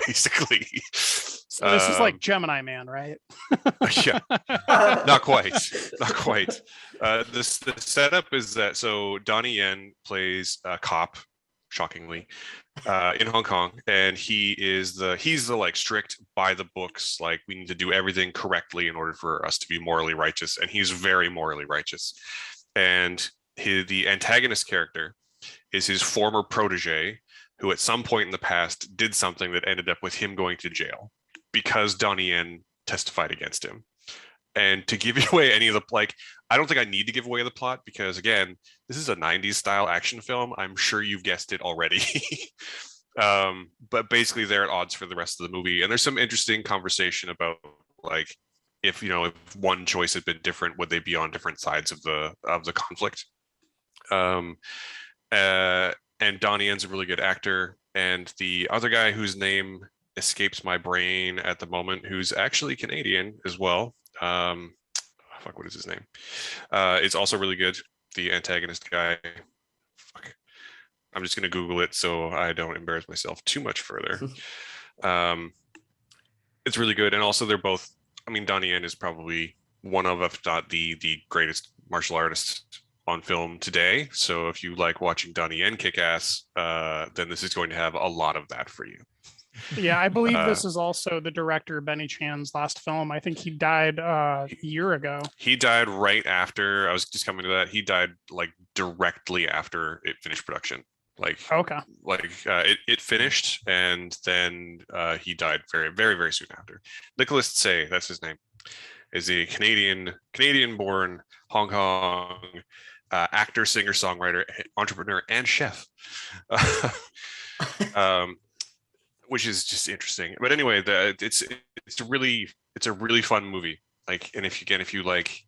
basically.
So this is like Gemini Man, right?
Yeah, not quite. The setup is that, so Donnie Yen plays a cop, shockingly, in Hong Kong, and he's the like strict by the books, like we need to do everything correctly in order for us to be morally righteous, and he's very morally righteous. And the antagonist character is his former protege, who at some point in the past did something that ended up with him going to jail because Donnie Yen testified against him. And to give you away any of the, like, I don't think I need to give away the plot because, again, this is a 90s style action film. I'm sure you've guessed it already. But basically they're at odds for the rest of the movie. And there's some interesting conversation about, like, if one choice had been different, would they be on different sides of the conflict? And Donnie Yen's a really good actor. And the other guy whose name escapes my brain at the moment, who's actually Canadian as well, what is his name? It's also really good. The antagonist guy. I'm just gonna Google it so I don't embarrass myself too much further. It's really good, and also they're both. I mean, Donnie Yen is probably one of, if not the greatest martial artist on film today. So if you like watching Donnie Yen kick ass, then this is going to have a lot of that for you.
Yeah, I believe this is also the director Benny Chan's last film. I think he died a year ago.
He died right after, I was just coming to that. He died like directly after it finished production. Like,
okay, like
it finished, and then he died very, very, very soon after. Nicholas Tsay, that's his name, is a Canadian-born Hong Kong actor, singer, songwriter, entrepreneur, and chef. Which is just interesting. But anyway, it's a really fun movie. Like, and if you like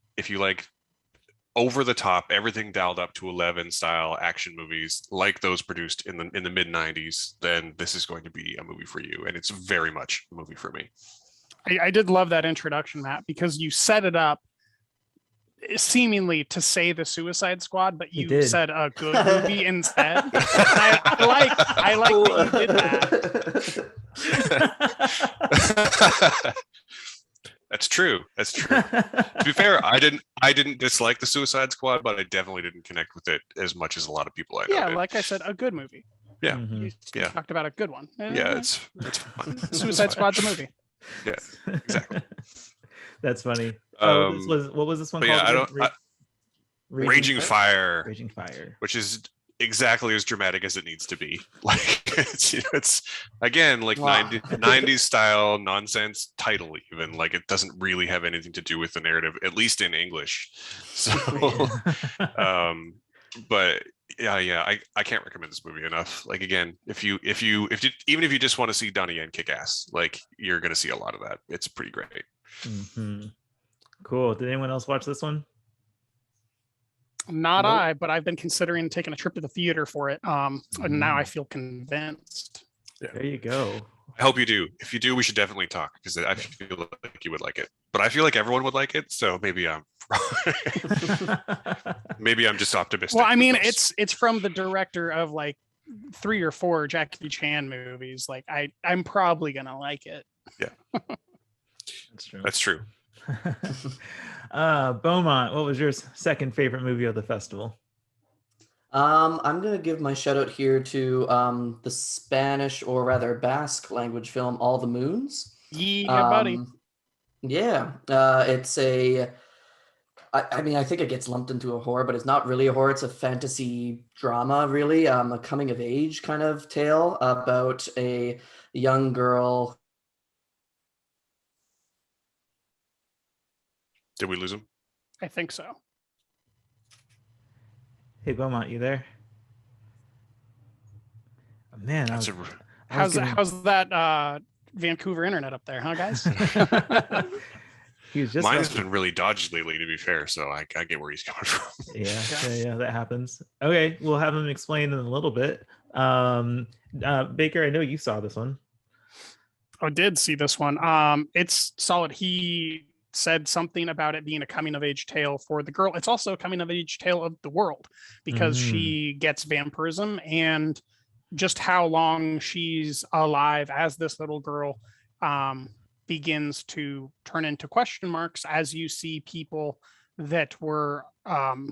over the top, everything dialed up to 11 style action movies like those produced in the mid 90s, then this is going to be a movie for you. And it's very much a movie for me.
I did love that introduction, Matt, because you set it up seemingly to say the Suicide Squad, but you said a good movie instead. I like that you did that.
That's true. To be fair, I didn't dislike the Suicide Squad, but I definitely didn't connect with it as much as a lot of people I know.
Yeah,
did.
Like I said, a good movie.
Yeah.
You talked about a good one.
Yeah, it's fun.
Suicide Squad's a movie.
Yeah, exactly.
That's funny. What was this one called?
Yeah, Raging Fire.
Raging Fire.
Which is exactly as dramatic as it needs to be. Like, it's again like 90s style nonsense title, even. Like, it doesn't really have anything to do with the narrative, at least in English. So but yeah, I can't recommend this movie enough. Like, again, if you even if you just want to see Donnie Yen kick ass, like, you're gonna see a lot of that. It's pretty great.
Mm-hmm. Cool. Did anyone else watch this one?
Not I, but I've been considering taking a trip to the theater for it. And now I feel convinced.
Yeah. There you go.
I hope you do. If you do, we should definitely talk, because I feel like you would like it. But I feel like everyone would like it, so maybe I'm just optimistic.
Well, I mean, it's from the director of like 3 or 4 Jackie Chan movies. Like, I'm probably gonna like it.
Yeah.
That's true.
That's true.
Beaumont, what was your second favorite movie of the festival?
I'm gonna give my shout out here to the Spanish, or rather Basque language film All the Moons.
Yeah, buddy.
Yeah, it's I mean, I think it gets lumped into a horror, but it's not really a horror. It's a fantasy drama, really, a coming of age kind of tale about a young girl.
Did we lose him?
I think so.
Hey, Beaumont, you there? Oh, man,
how's that Vancouver internet up there, huh, guys?
He was just
Mine has been really dodgy lately, to be fair, so I get where he's coming from.
yeah, that happens. Okay, we'll have him explain in a little bit. Baker, I know you saw this one.
I did see this one. It's solid. He said something about it being a coming of age tale for the girl. It's also a coming of age tale of the world, because she gets vampirism, and just how long she's alive as this little girl begins to turn into question marks as you see people that were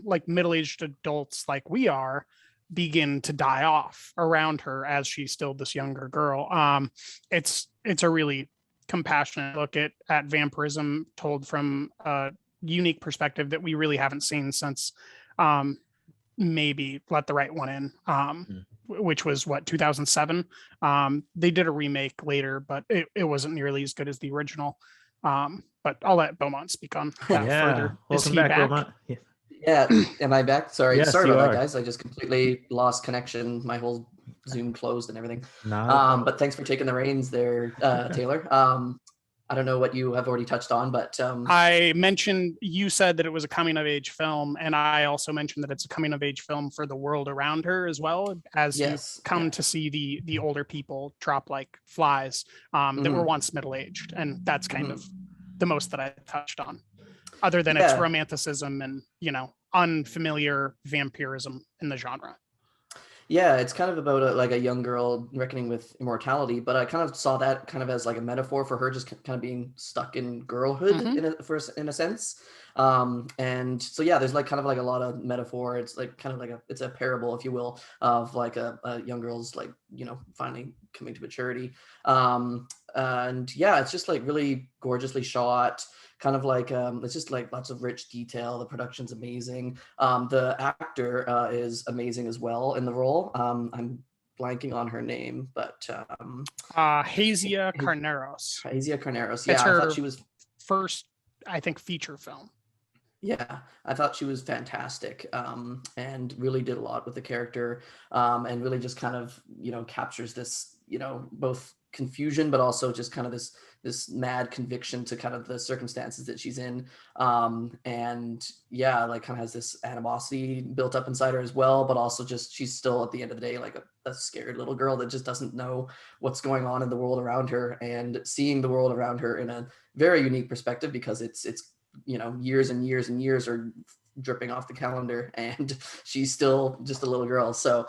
like middle-aged adults like we are begin to die off around her as she's still this younger girl. It's a really compassionate look at vampirism told from a unique perspective that we really haven't seen since maybe Let the Right One In, which was what, 2007. They did a remake later, but it wasn't nearly as good as the original. But I'll let Beaumont speak on that further.
Welcome back, Beaumont.
Yeah, am I back? Sorry,
Yes,
sorry
you
about
are.
that, guys. I just completely lost connection. My whole Zoom closed and everything. But thanks for taking the reins there, Taylor. I don't know what you have already touched on, but
I mentioned, you said that it was a coming of age film, and I also mentioned that it's a coming of age film for the world around her as well, as you come to see the older people drop like flies that were once middle-aged, and that's kind of the most that I touched on, other than its romanticism and, you know, unfamiliar vampirism in the genre.
Yeah, it's kind of about like a young girl reckoning with immortality, but I kind of saw that kind of as like a metaphor for her just kind of being stuck in girlhood in a sense. And so yeah, there's like kind of like a lot of metaphor. It's like kind of like it's a parable, if you will, of like a young girl's like, you know, finally coming to maturity. And yeah, it's just like really gorgeously shot. Kind of like it's just like lots of rich detail. The production's amazing. The actor is amazing as well in the role. I'm blanking on her name, but
Hazia Carneros.
Hazia Carneros.
It's
Yeah, I
her
thought she was
first, I think, feature film.
Yeah, I thought she was fantastic, and really did a lot with the character, and really just kind of, you know, captures this, you know, both confusion, but also just kind of this mad conviction to kind of the circumstances that she's in. And yeah, like kind of has this animosity built up inside her as well, but also just, she's still at the end of the day, like a scared little girl that just doesn't know what's going on in the world around her, and seeing the world around her in a very unique perspective, because it's you know, years and years and years are dripping off the calendar, and she's still just a little girl. So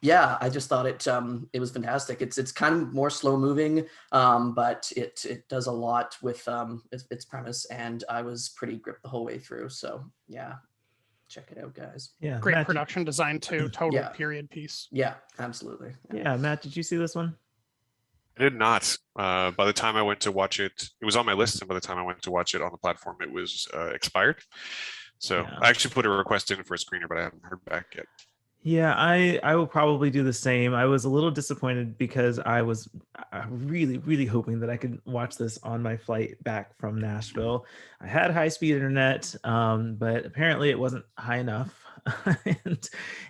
yeah, I just thought it was fantastic. It's kind of more slow moving, but it does a lot with its premise, and I was pretty gripped the whole way through. So yeah, check it out, guys.
Yeah,
Great
Matt,
production design too. Total period piece.
Yeah, absolutely.
Yeah, Matt, did you see this one?
I did not. By the time I went to watch it, it was on my list, and by the time I went to watch it on the platform, it was expired. So I actually put a request in for a screener, but I haven't heard back yet.
Yeah, I will probably do the same. I was a little disappointed because I was really, really hoping that I could watch this on my flight back from Nashville. I had high-speed internet, but apparently it wasn't high enough.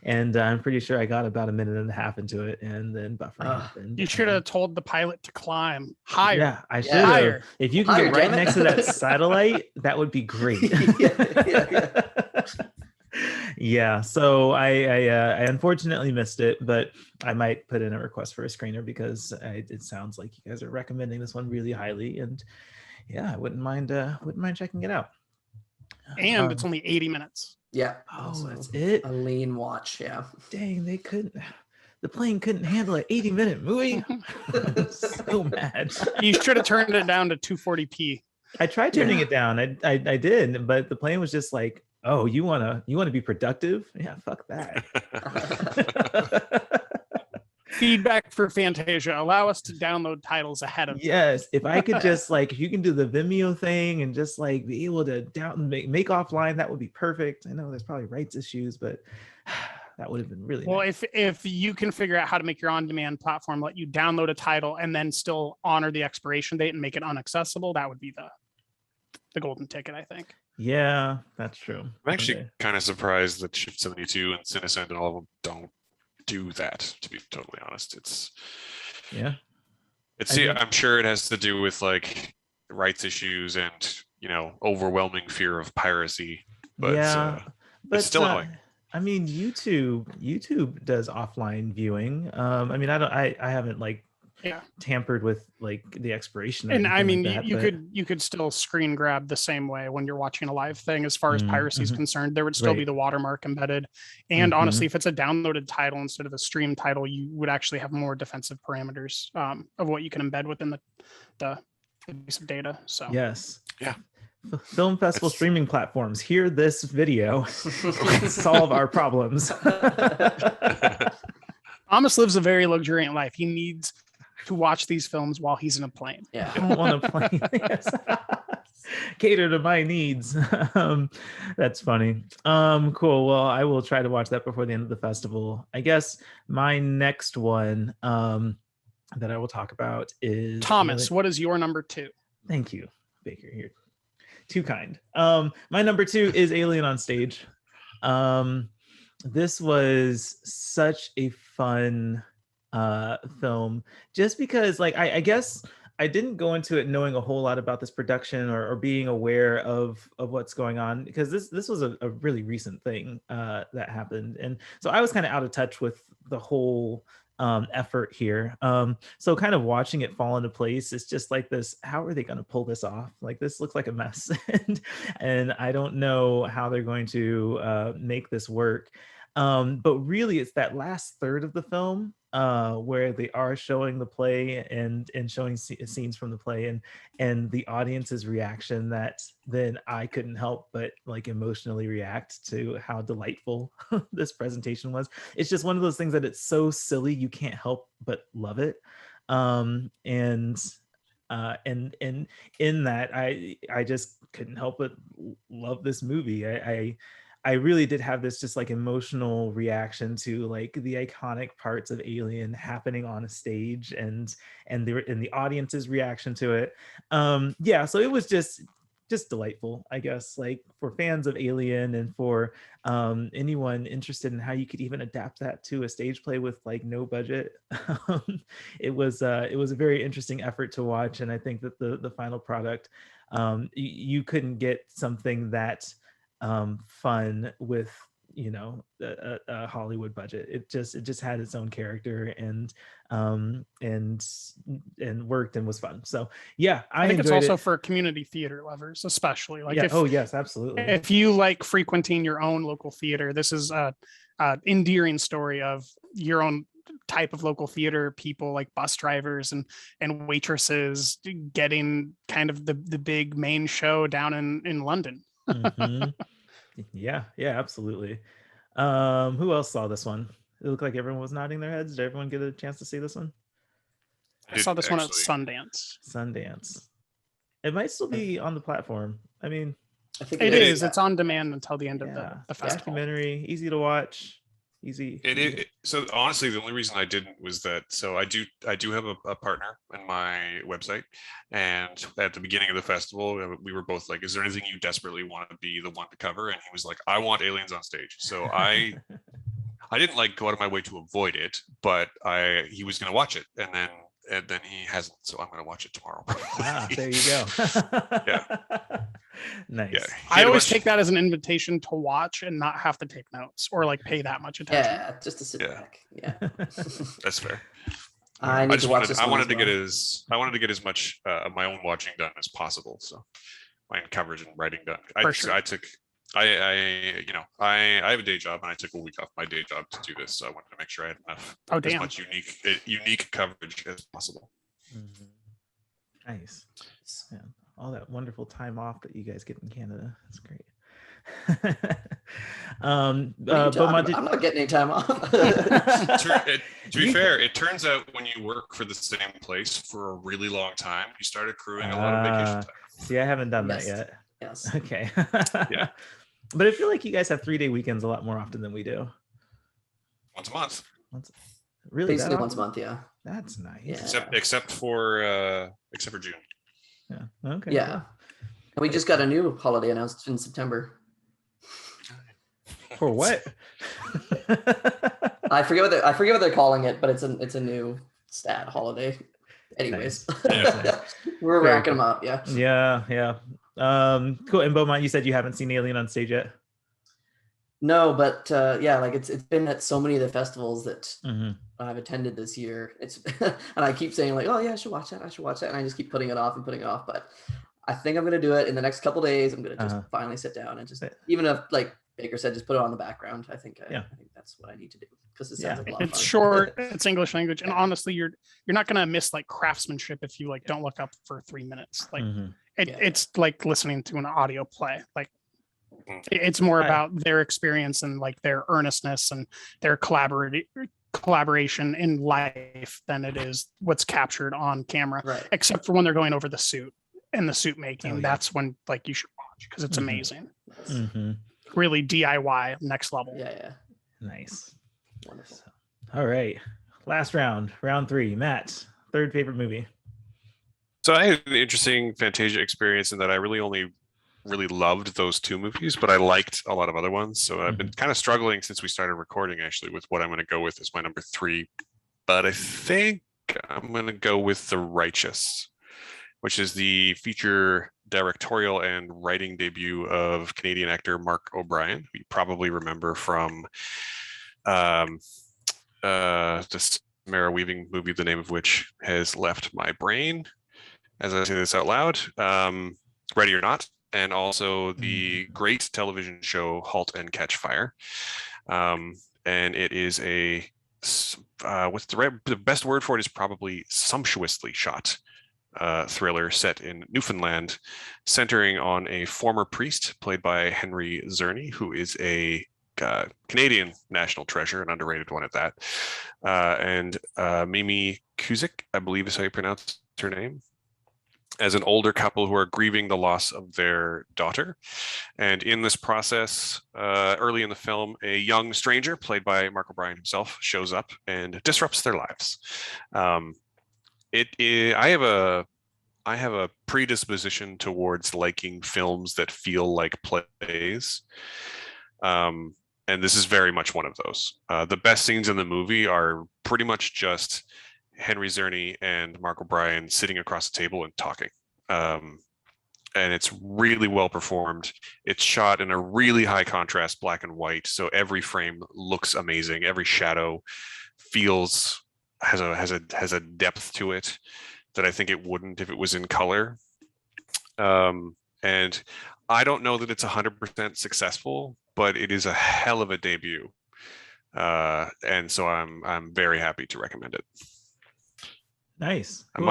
and I'm pretty sure I got about a minute and a half into it, and then buffering happened.
You should have told the pilot to climb higher.
Yeah, I should have. If you can get right next to that satellite, that would be great. Yeah, so I unfortunately missed it, but I might put in a request for a screener, because it sounds like you guys are recommending this one really highly, and yeah, I wouldn't mind checking it out.
And it's only 80 minutes.
Yeah.
Oh, that's it.
A lean watch. Yeah.
Dang, the plane couldn't handle an 80-minute movie. I'm so mad.
You should have turned it down to 240p.
I tried turning it down. I did, but the plane was just like, oh, you wanna be productive? Yeah, fuck that.
Feedback for Fantasia. Allow us to download titles ahead of
Yes, if I could just like, if you can do the Vimeo thing and just like be able to make offline, that would be perfect. I know there's probably rights issues, but that would have been really
well
nice.
If you can figure out how to make your on-demand platform let you download a title and then still honor the expiration date and make it unaccessible, that would be the golden ticket, I think.
Yeah, that's true.
I'm actually kind of surprised that Shift 72 and Cinescent and all of them don't do that, to be totally honest. It's It's,
I think-
I'm sure it has to do with like rights issues and, overwhelming fear of piracy, but
yeah,
it's
but
still annoying.
I mean, YouTube does offline viewing. I mean, I haven't like
Yeah.
tampered with like the expiration or
And I
anything
mean,
like that,
you
but
you could still screen grab the same way when you're watching a live thing. As far as piracy is
Mhm.
concerned, there would still be
Right.
the watermark embedded. And
Mhm.
honestly, if it's a downloaded title instead of a stream title, you would actually have more defensive parameters of what you can embed within the piece of data. So
Yes.
Yeah.
Film festival
It's-
streaming platforms, hear this video, solve our problems.
Thomas lives a very luxuriant life. He needs to watch these films while he's in a plane.
Yeah.
I don't want to play this. Cater to my needs. That's funny. Cool. Well, I will try to watch that before the end of the festival. I guess my next one that I will talk about is
Thomas, what is your number 2?
Thank you, Baker. You're too kind. My number 2 is Alien on Stage. This was such a fun film, just because like I guess I didn't go into it knowing a whole lot about this production or being aware of what's going on, because this was a really recent thing that happened, and so I was kind of out of touch with the whole effort here. So kind of watching it fall into place, it's just like this, how are they going to pull this off? Like, this looks like a mess, and I don't know how they're going to make this work. But really it's that last third of the film where they are showing the play and showing scenes from the play and the audience's reaction that then I couldn't help but like emotionally react to how delightful this presentation was. It's just one of those things that it's so silly you can't help but love it. And in that I just couldn't help but love this movie. I really did have this just like emotional reaction to like the iconic parts of Alien happening on a stage and the audience's reaction to it. Yeah, so it was just delightful, I guess, like for fans of Alien and for anyone interested in how you could even adapt that to a stage play with like no budget. It was a very interesting effort to watch, and I think that the final product, you couldn't get something that fun with a Hollywood budget. It just had its own character and worked and was fun. So yeah, I
think it's
enjoyed
also
it.
for community theater lovers, especially like
Yeah.
if
Oh yes, absolutely.
if you like frequenting your own local theater, this is a endearing story of your own type of local theater people, like bus drivers and waitresses, getting kind of the big main show down in London.
Mhm. Yeah, absolutely. Who else saw this one? It looked like everyone was nodding their heads. Did everyone get a chance to see this one?
I saw this one at
Actually,
Sundance.
Sundance. It might still be on the platform. I mean,
I think
It is. It's on demand until the end of
yeah,
the festival.
documentary, easy to watch, easy.
So honestly, the only reason I didn't was that, so I do have a partner in my website, and at the beginning of the festival, we were both like, is there anything you desperately want to be the one to cover? And he was like, I want Aliens on Stage. So I didn't like go out of my way to avoid it, but he was going to watch it, and then he hasn't, so I'm going to watch it tomorrow.
There you go.
Yeah.
Nice.
Yeah.
I always take that as an invitation to watch and not have to take notes or like pay that much attention.
Yeah, just to sit
Yeah.
back. Yeah.
That's fair.
I need to watch this.
I
one
wanted
as
to
well.
get as much of my own watching done as possible. So my coverage and writing done.
For sure.
I have a day job, and I took a week off my day job to do this. So I wanted to make sure I had enough as much unique coverage as possible.
Mhm. Nice. Yeah. All that wonderful time off that you guys get in Canada. That's great.
What are you talking about? I'm not getting any time off.
To be fair, it turns out when you work for the same place for a really long time, you start accruing a lot of vacation time.
See, I haven't done that
Yes.
yet.
Yes.
Okay.
Yeah.
But I feel like you guys have 3-day weekends a lot more often than we do.
Once a month.
Really?
Basically
that
once a
often?
month, yeah.
That's nice.
Yeah.
Except for June.
Yeah. Okay.
Yeah. And we just got a new holiday announced in September.
For what?
I forget what they're calling it, but it's a new stat holiday. Anyways,
Nice.
we're
Very
racking them
cool.
up. Yeah.
Yeah. Cool. And Beaumont, you said you haven't seen Alien on stage yet?
No, but yeah, like it's been at so many of the festivals that
Mm-hmm.
I've attended this year. It's and I keep saying like, oh yeah, I should watch that. And I just keep putting it off and putting it off. But I think I'm gonna do it in the next couple days. I'm gonna just finally sit down and just, even if, like Baker said, just put it on the background. I think that's what I need to do, because it sounds like a lot of fun.
It's short, it's English language, and honestly, you're not gonna miss like craftsmanship if you like don't look up for 3 minutes. Like it's like listening to an audio play. Like it's more about their experience and like their earnestness and their collaboration in life than it is what's captured on camera.
Right.
Except for when they're going over the suit and the suit making. That's when like you should watch, because it's amazing. Really DIY next level.
Yeah.
Nice.
Wonderful.
All right. Last round 3. Matt, third favorite movie.
So I had an interesting Fantasia experience in that I really loved those 2 movies, but I liked a lot of other ones. So I've been kind of struggling since we started recording, actually, with what I'm going to go with as my number 3. But I think I'm going to go with The Righteous, which is the feature directorial and writing debut of Canadian actor Mark O'Brien, who you probably remember from this Samara Weaving movie, the name of which has left my brain as I say this out loud, Ready or Not, and also the great television show Halt and Catch Fire. And it is the best word for it is probably sumptuously shot thriller set in Newfoundland, centering on a former priest played by Henry Czerny, who is a Canadian national treasure, an underrated one at that, and Mimi Kuzik, I believe is how you pronounce her name, as an older couple who are grieving the loss of their daughter. And in this process, early in the film, a young stranger played by Mark O'Brien himself shows up and disrupts their lives. I have a predisposition towards liking films that feel like plays. And this is very much one of those. The best scenes in the movie are pretty much just Henry Czerny and Mark O'Brien sitting across the table and talking. And it's really well performed. It's shot in a really high contrast black and white, so every frame looks amazing. Every shadow has a depth to it that I think it wouldn't if it was in color. And I don't know that it's 100% successful, but it is a hell of a debut. And so I'm very happy to recommend it.
Nice.
Did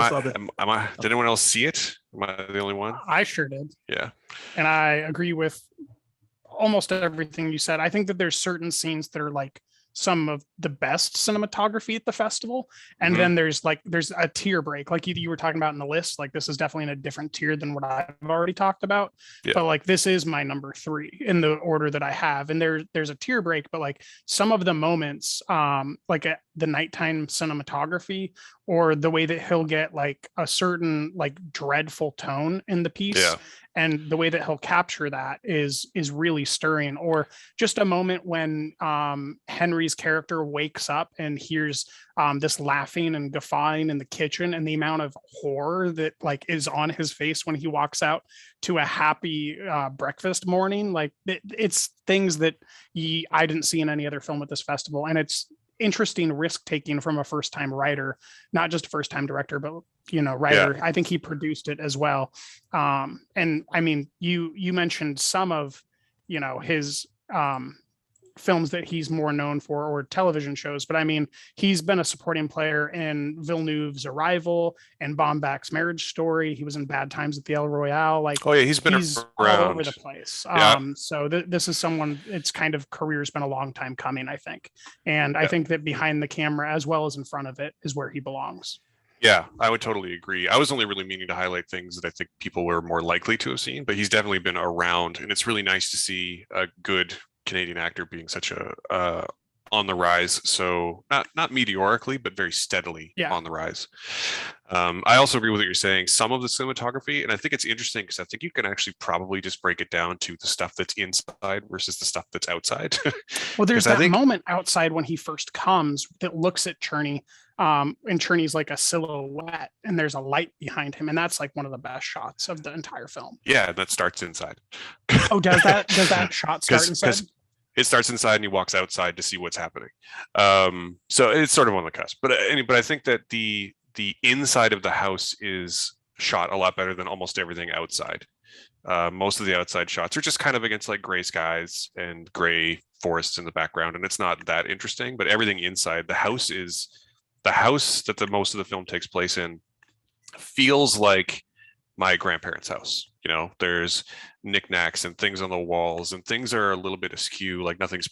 anyone else see it? Am I the only one?
I sure did.
Yeah.
And I agree with almost everything you said. I think that there's certain scenes that are like some of the best cinematography at the festival, and then there's a tier break, like you were talking about in the list. Like this is definitely in a different tier than what I've already talked about, but like this is my number 3 in the order that I have, and there's a tier break, but like some of the moments, like the nighttime cinematography, or the way that he'll get like a certain like dreadful tone in the piece, and the way that he'll capture that is really stirring. Or just a moment when Henry's character wakes up and hears this laughing and guffawing in the kitchen, and the amount of horror that like is on his face when he walks out to a happy breakfast morning. Like it's things that I didn't see in any other film at this festival, and it's interesting risk taking from a first-time writer, not just a first-time director, but writer. I think he produced it as well. And I mean, you mentioned some of his films that he's more known for, or television shows, but I mean, he's been a supporting player in Villeneuve's Arrival and Baumbach's Marriage Story. He was in Bad Times at the El Royale. Like,
he's been around
all over the place. So this is someone, its kind of career's been a long time coming, I think. And I think that behind the camera as well as in front of it is where he belongs.
Yeah, I would totally agree. I was only really meaning to highlight things that I think people were more likely to have seen, but he's definitely been around, and it's really nice to see a good Canadian actor being such a on the rise. So not meteorically, but very steadily on the rise. I also agree with what you're saying. Some of the cinematography, and I think it's interesting because I think you can actually probably just break it down to the stuff that's inside versus the stuff that's outside.
Well, there's that moment outside when he first comes that looks at Czerny And Cherney's like a silhouette and there's a light behind him. And that's like one of the best shots of the entire film.
Yeah, that starts inside.
Oh, does that shot start inside?
It starts inside and he walks outside to see what's happening. So it's sort of on the cusp. But I think that the inside of the house is shot a lot better than almost everything outside. Most of the outside shots are just kind of against like gray skies and gray forests in the background, and it's not that interesting. But everything inside the house that the most of the film takes place in feels like my grandparents' house. You know, there's knickknacks and things on the walls, and things are a little bit askew, like nothing's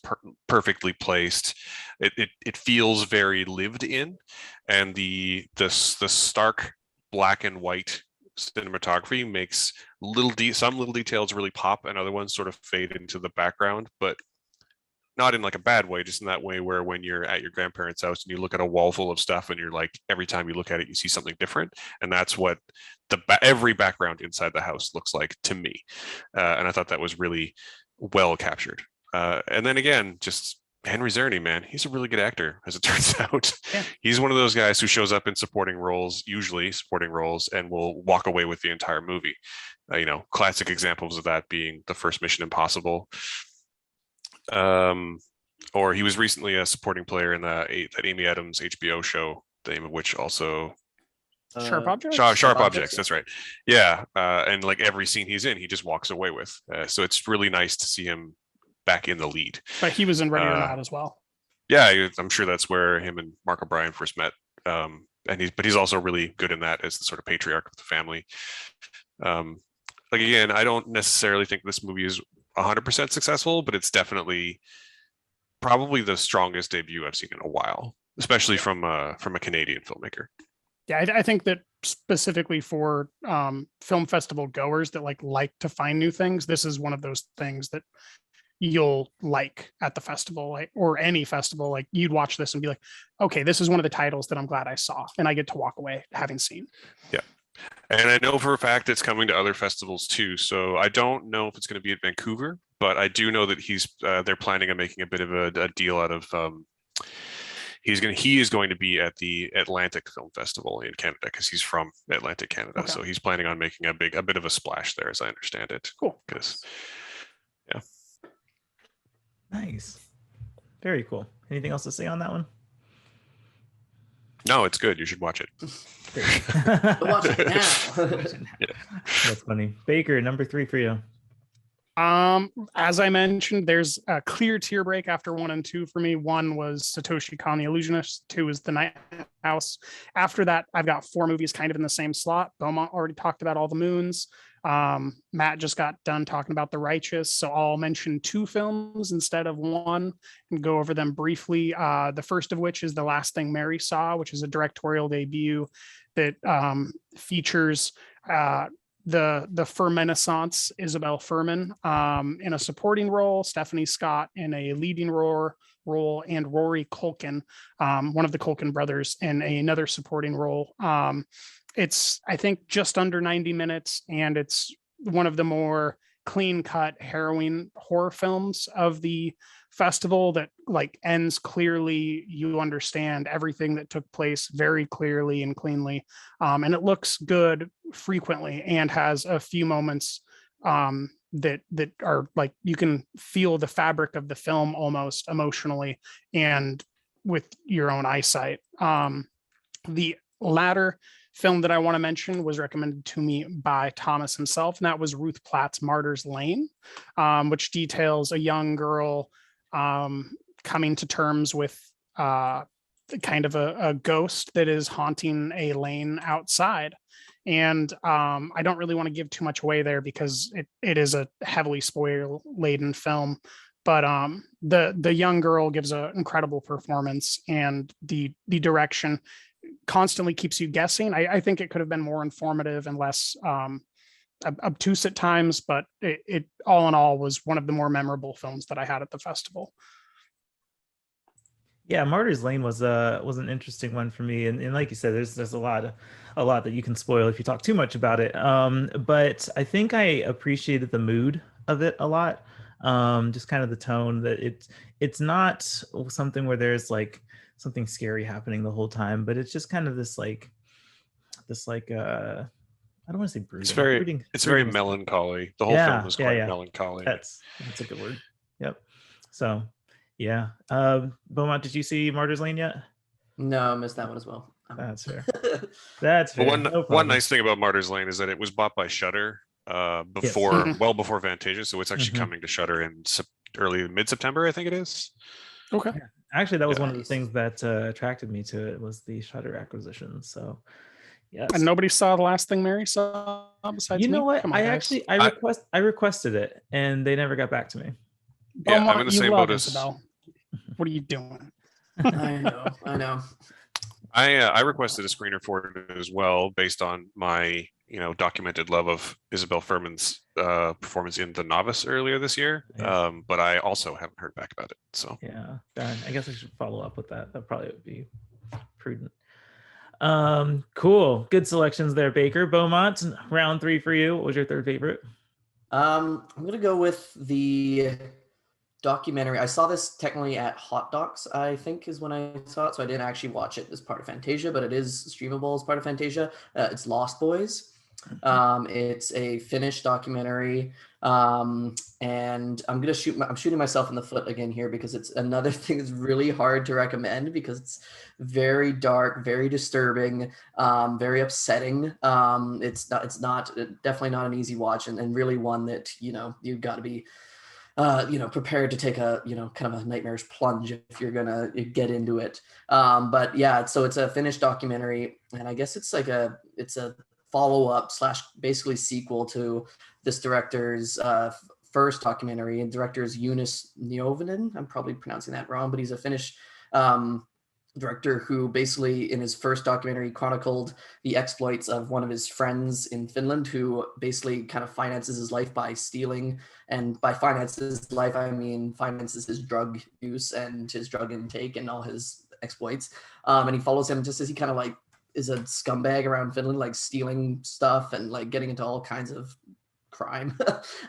perfectly placed. It feels very lived in, and the stark black and white cinematography makes some little details really pop, and other ones sort of fade into the background, but not in like a bad way, just in that way where when you're at your grandparents' house and you look at a wall full of stuff and you're like, every time you look at it, you see something different. And that's what every background inside the house looks like to me. And I thought that was really well captured. And then again, just Henry Czerny, man, he's a really good actor, as it turns out. Yeah. He's one of those guys who shows up in usually supporting roles, and will walk away with the entire movie. Classic examples of that being the first Mission Impossible. Or he was recently a supporting player in that Amy Adams HBO show, the name of which also
Sharp Objects.
Sharp Objects, that's right. Yeah, and like every scene he's in, he just walks away with. So it's really nice to see him back in the lead.
But he was in Ready or Not as well.
Yeah, I'm sure that's where him and Mark O'Brien first met. But he's also really good in that as the sort of patriarch of the family. Again, I don't necessarily think this movie is 100% successful, but it's definitely probably the strongest debut I've seen in a while, especially from a Canadian filmmaker.
Yeah, I think that specifically for film festival goers that like to find new things, this is one of those things that you'll like at the festival, or any festival. Like, you'd watch this and be like, okay, this is one of the titles that I'm glad I saw, and I get to walk away having seen.
Yeah. And I know for a fact it's coming to other festivals too. So I don't know if it's going to be at Vancouver, but I do know that they're planning on making a bit of a deal out of. He is going to be at the Atlantic Film Festival in Canada, because he's from Atlantic, Canada. Okay. So he's planning on making a bit of a splash there, as I understand it.
Cool.
Yeah.
Nice. Very cool. Anything else to say on that one?
No, it's good. You should watch it.
Watch it now.
Yeah.
That's funny. Baker, number 3 for you.
As I mentioned, there's a clear tier break after 1 and 2 for me. 1 was Satoshi Kon, the Illusionist. 2 is the Nighthouse. After that, I've got 4 movies kind of in the same slot. Beaumont already talked about All the Moons. Matt just got done talking about The Righteous, so I'll mention 2 films instead of 1 and go over them briefly. The first of which is The Last Thing Mary Saw, which is a directorial debut that features the Furmenaissance Isabel Furman in a supporting role, Stephanie Scott in a leading role, and Rory Culkin, one of the Culkin brothers, in another supporting role. It's, I think, just under 90 minutes, and it's one of the more clean-cut, harrowing horror films of the festival that like ends clearly. You understand everything that took place very clearly and cleanly, and it looks good frequently, and has a few moments that are like, you can feel the fabric of the film almost emotionally and with your own eyesight. The latter film that I want to mention was recommended to me by Thomas himself, and that was Ruth Platt's Martyrs Lane, which details a young girl coming to terms with kind of a ghost that is haunting a lane outside. And I don't really want to give too much away there, because it is a heavily spoiler-laden film. But the young girl gives an incredible performance, and the direction constantly keeps you guessing. I think it could have been more informative and less obtuse at times, but it all in all was one of the more memorable films that I had at the festival.
Yeah, Martyrs Lane was an interesting one for me, and like you said, there's a lot that you can spoil if you talk too much about it. But I think I appreciated the mood of it a lot. Just kind of the tone that it's not something where there's like something scary happening the whole time, but it's just kind of this like I don't want to say brooding.
It's very
brooding is-
melancholy. The whole film is quite
yeah.
melancholy.
That's a good word. Yep. So yeah. Beaumont, did you see Martyrs Lane yet?
No, I missed that one as well.
That's fair. That's fair.
But
No
one
problem.
nice thing about Martyrs Lane is that it was bought by Shudder before well before Fantasia, so it's actually coming to Shudder in early mid-September, I think it is.
Okay.
Yeah. Actually, that was one of the
Nice.
things that attracted me to it was the Shudder acquisition. So yes.
And nobody saw the last thing Mary saw besides
You know
me?
what?
Come on, guys.
I requested it and they never got back to me.
Yeah, I'm
Beaumont,
in the
you
same
love
boat as
Isabel. What are you doing?
I know.
I requested a screener for it as well, based on my documented love of Isabel Furman's performance in The Novice earlier this year.
Nice.
But I also haven't heard back about it. So
Yeah, darn. I guess I should follow up with that. That probably would be prudent. Cool. Good selections there, Baker. Beaumont, round 3 for you. What was your third favorite?
I'm gonna go with the documentary. I saw this technically at Hot Docs, I think is when I saw it. So I didn't actually watch it as part of Fantasia, but it is streamable as part of Fantasia. It's Lost Boys. It's a Finnish documentary. And I'm shooting myself in the foot again here because it's another thing that's really hard to recommend because it's very dark, very disturbing, very upsetting. It's definitely not an easy watch and really one that, you've got to be prepared to take a, kind of a nightmarish plunge if you're gonna get into it. But yeah, so it's a Finnish documentary, and I guess it's a follow-up / basically sequel to this director's first documentary. And director is Jonas Neuvinen. I'm probably pronouncing that wrong, but he's a Finnish director who basically in his first documentary chronicled the exploits of one of his friends in Finland who basically kind of finances his life by stealing. And by finances his life, I mean finances his drug use and his drug intake and all his exploits. And he follows him just as he kind of like is a scumbag around Finland, like stealing stuff and like getting into all kinds of crime.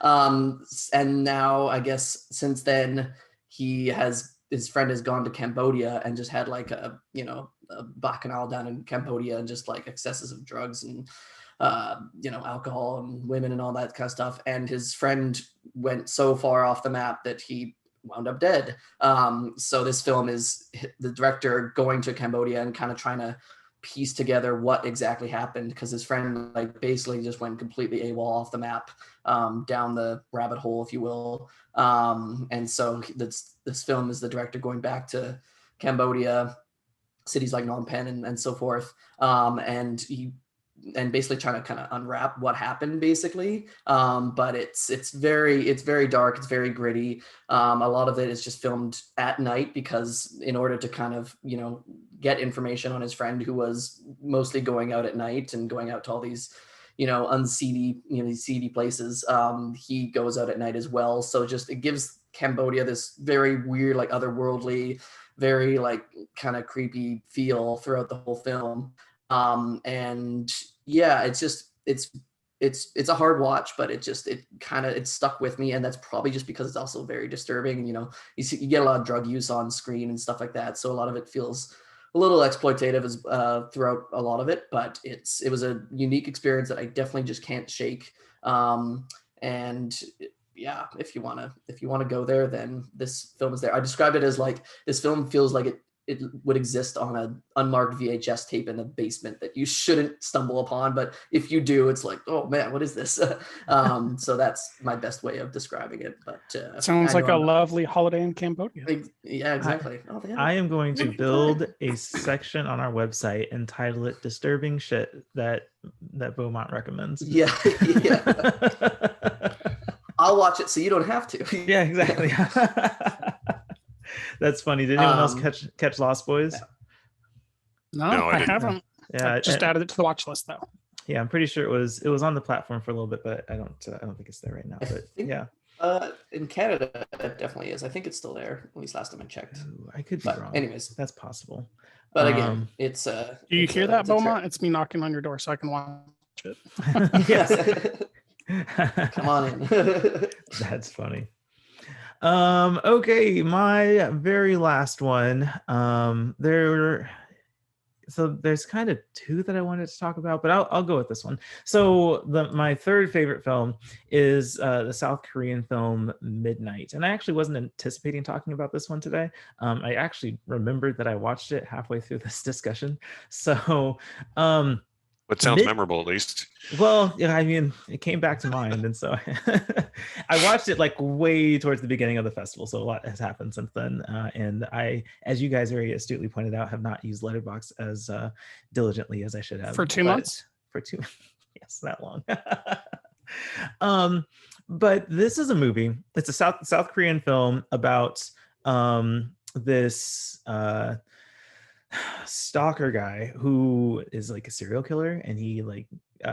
And now I guess since then his friend has gone to Cambodia and just had like a bacchanal down in Cambodia and just like excesses of drugs and alcohol and women and all that kind of stuff. And his friend went so far off the map that he wound up dead. So this film is the director going to Cambodia and kind of trying to piece together what exactly happened because his friend like basically just went completely AWOL off the map, down the rabbit hole, if you will. And so this film is the director going back to Cambodia, cities like Phnom Penh and so forth, and basically trying to kind of unwrap what happened basically. But it's very dark, it's very gritty. A lot of it is just filmed at night because in order to kind of get information on his friend who was mostly going out at night and going out to all these unseedy these seedy places, he goes out at night as well. So just it gives Cambodia this very weird, like otherworldly, very like kind of creepy feel throughout the whole film. And yeah, it's a hard watch, but it stuck with me, and that's probably just because it's also very disturbing. You get a lot of drug use on screen and stuff like that, so a lot of it feels a little exploitative as throughout a lot of it, but it was a unique experience that I definitely just can't shake. And yeah, if you want to go there, then this film is there. I described it as like this film feels like it would exist on an unmarked VHS tape in the basement that you shouldn't stumble upon, but if you do, it's like, oh man, what is this? So that's my best way of describing it. But
sounds like a lovely holiday in Cambodia.
Yeah, exactly.
I am going to build a section on our website and title it "Disturbing Shit" that Beaumont recommends.
Yeah. I'll watch it so you don't have to.
Yeah, exactly. That's funny. Did anyone else catch Lost Boys?
No,
I
I
didn't.
haven't.
Yeah,
I just added it to the watch list though.
Yeah, I'm pretty sure it was on the platform for a little bit, but I don't think it's there right now. But yeah,
in Canada it definitely is. I think it's still there. At least last time I checked.
Ooh, I could be wrong.
Anyways,
that's possible.
But again, it's
do you hear that, Beaumont? It's me knocking on your door so I can watch it.
Yes.
Come on in.
That's funny. Okay, my very last one. There's kind of two that I wanted to talk about, but I'll go with this one. So my third favorite film is the South Korean film Midnight, and I actually wasn't anticipating talking about this one today. I actually remembered that I watched it halfway through this discussion. So
But sounds memorable, at least.
well, yeah, I mean, it came back to mind, and so I watched it like way towards the beginning of the festival. So a lot has happened since then, and I, as you guys very astutely pointed out, have not used Letterboxd as diligently as I should have
For 2 months.
For 2, yes, that long. But this is a movie. It's a South Korean film about this stalker guy who is like a serial killer, and he like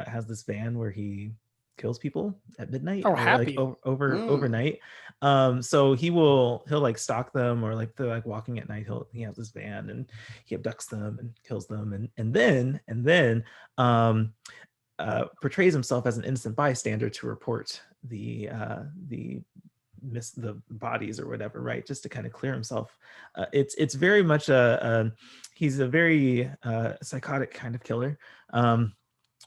has this van where he kills people at midnight,
Oh,
or like
happy.
overnight. So he'll like stalk them, or like they're like walking at night, he has this van and he abducts them and kills them, and then portrays himself as an innocent bystander to report the miss the bodies or whatever, right, just to kind of clear himself. It's very much he's a very psychotic kind of killer.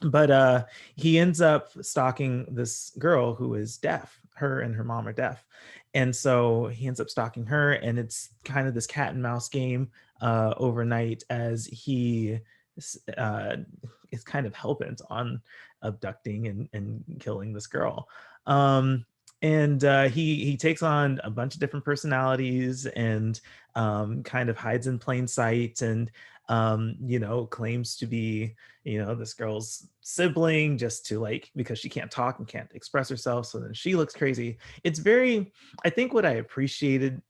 But he ends up stalking this girl who is deaf. Her and her mom are deaf, and so he ends up stalking her, and it's kind of this cat and mouse game overnight, as he is kind of hell-bent on abducting and killing this girl. And he takes on a bunch of different personalities, and kind of hides in plain sight, and claims to be this girl's sibling, just to like, because she can't talk and can't express herself, so then she looks crazy. It's very, I think what I appreciated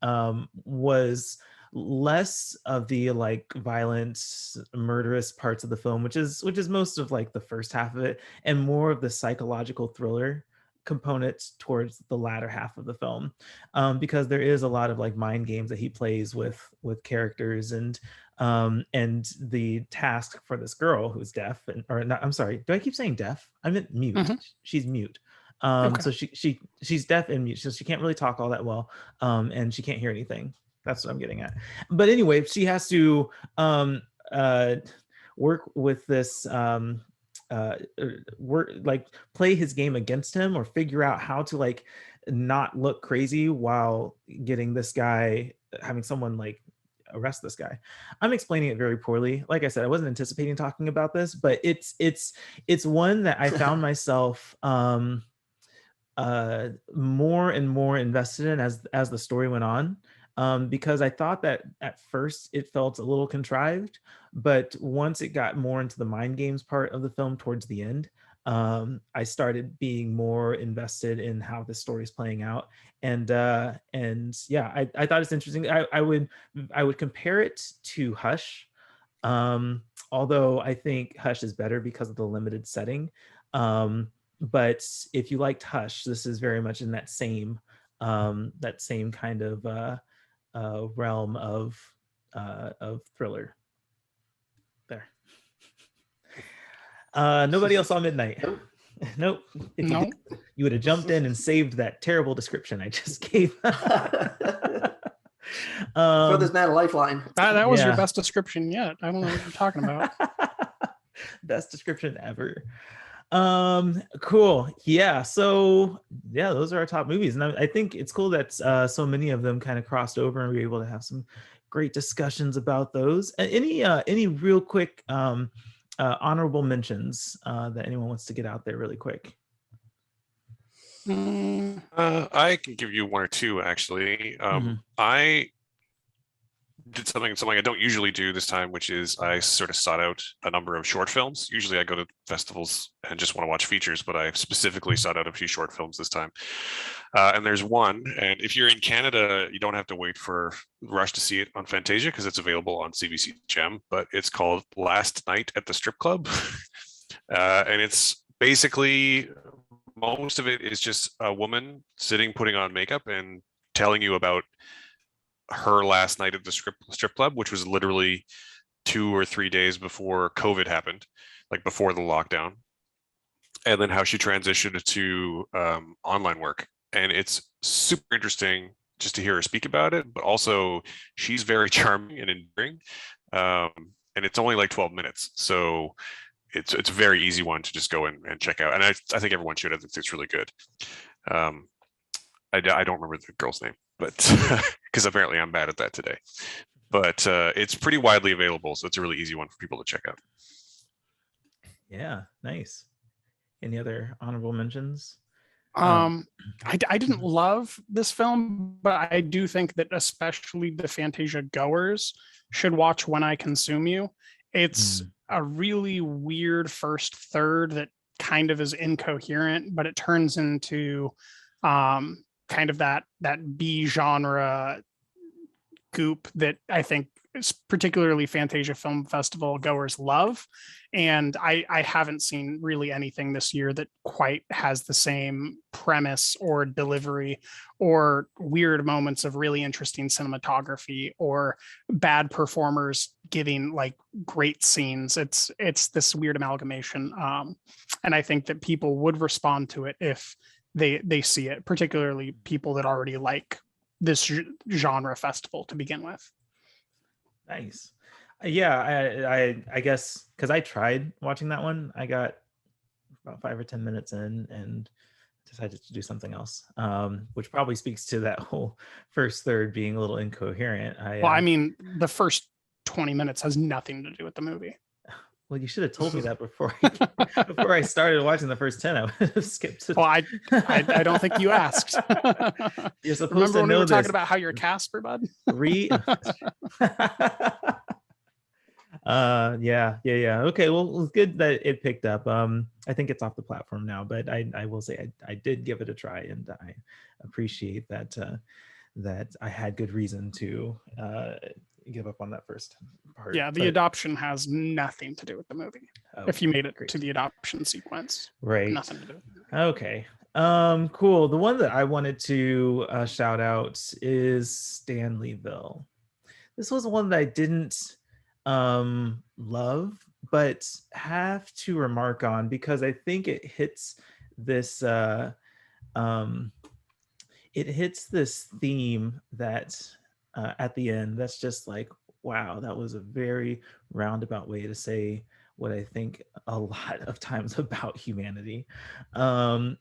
was less of the like violent, murderous parts of the film, which is most of like the first half of it, and more of the psychological thriller component towards the latter half of the film, because there is a lot of like mind games that he plays with characters, and the task for this girl who's deaf, or not, I'm sorry, do I keep saying deaf? I meant mute. She's mute.
Okay.
So she's deaf and mute, so she can't really talk all that well, and she can't hear anything. That's what I'm getting at. But anyway, she has to work with this work, like play his game against him, or figure out how to like not look crazy while getting this guy, having someone like arrest this guy. I'm explaining it very poorly. Like I said, I wasn't anticipating talking about this, but it's one that I found myself more and more invested in as the story went on, because I thought that at first it felt a little contrived, but once it got more into the mind games part of the film towards the end, I started being more invested in how the story is playing out, and yeah, I thought it's interesting. I would compare it to Hush, although I think Hush is better because of the limited setting. But if you liked Hush, this is very much in that same kind of realm of thriller. There. Nobody else saw Midnight. Nope. If you did, you would have jumped in and saved that terrible description I just gave.
Throw this man a lifeline.
That was your best description yet. I don't know what you're talking about.
Best description ever. Cool. Yeah. So yeah, those are our top movies, and I think it's cool that so many of them kind of crossed over, and we were able to have some great discussions about those. Any real quick honorable mentions that anyone wants to get out there really quick?
I can give you one or two, actually. I did something I don't usually do this time, which is I sort of sought out a number of short films. Usually I go to festivals and just want to watch features, but I specifically sought out a few short films this time. And there's one, and if you're in Canada, you don't have to wait for rush to see it on Fantasia because it's available on CBC Gem, but it's called Last Night at the Strip Club. And it's basically, most of it is just a woman sitting, putting on makeup and telling you about her last night at the strip club, which was literally 2 or 3 days before COVID happened, like before the lockdown, and then how she transitioned to online work. And it's super interesting just to hear her speak about it, but also she's very charming and endearing. And it's only like 12 minutes. So it's a very easy one to just go and check out. And I think everyone should. I think it's really good. I don't remember the girl's name, but because apparently I'm bad at that today. But it's pretty widely available, so it's a really easy one for people to check out.
Yeah, nice. Any other honorable mentions?
I didn't love this film, but I do think that especially the Fantasia goers should watch When I Consume You. It's a really weird first third that kind of is incoherent, but it turns into kind of that B genre goop that I think particularly Fantasia Film Festival goers love. And I haven't seen really anything this year that quite has the same premise or delivery or weird moments of really interesting cinematography or bad performers giving like great scenes. It's this weird amalgamation. And I think that people would respond to it if they see it, particularly people that already like this genre festival to begin with.
Nice. Yeah, I guess because I tried watching that one, I got about 5 or 10 minutes in and decided to do something else, which probably speaks to that whole first third being a little incoherent.
I mean, the first 20 minutes has nothing to do with the movie.
Well, you should have told me that before I started watching the first 10. I would have skipped it.
Well, I don't think you asked.
You're supposed
Remember
to
when
know
we were
this.
talking about how you're Casper, bud?
Yeah. Okay, well, it's good that it picked up. I think it's off the platform now, but I will say I did give it a try, and I appreciate that that I had good reason to give up on that first part.
Yeah, the adoption has nothing to do with the movie. If you made it to the adoption sequence,
right?
Nothing to do with it.
Okay. Cool. The one that I wanted to shout out is Stanleyville. This was one that I didn't love, but have to remark on because I think it hits this theme that at the end that's just like, wow, that was a very roundabout way to say what I think a lot of times about humanity. It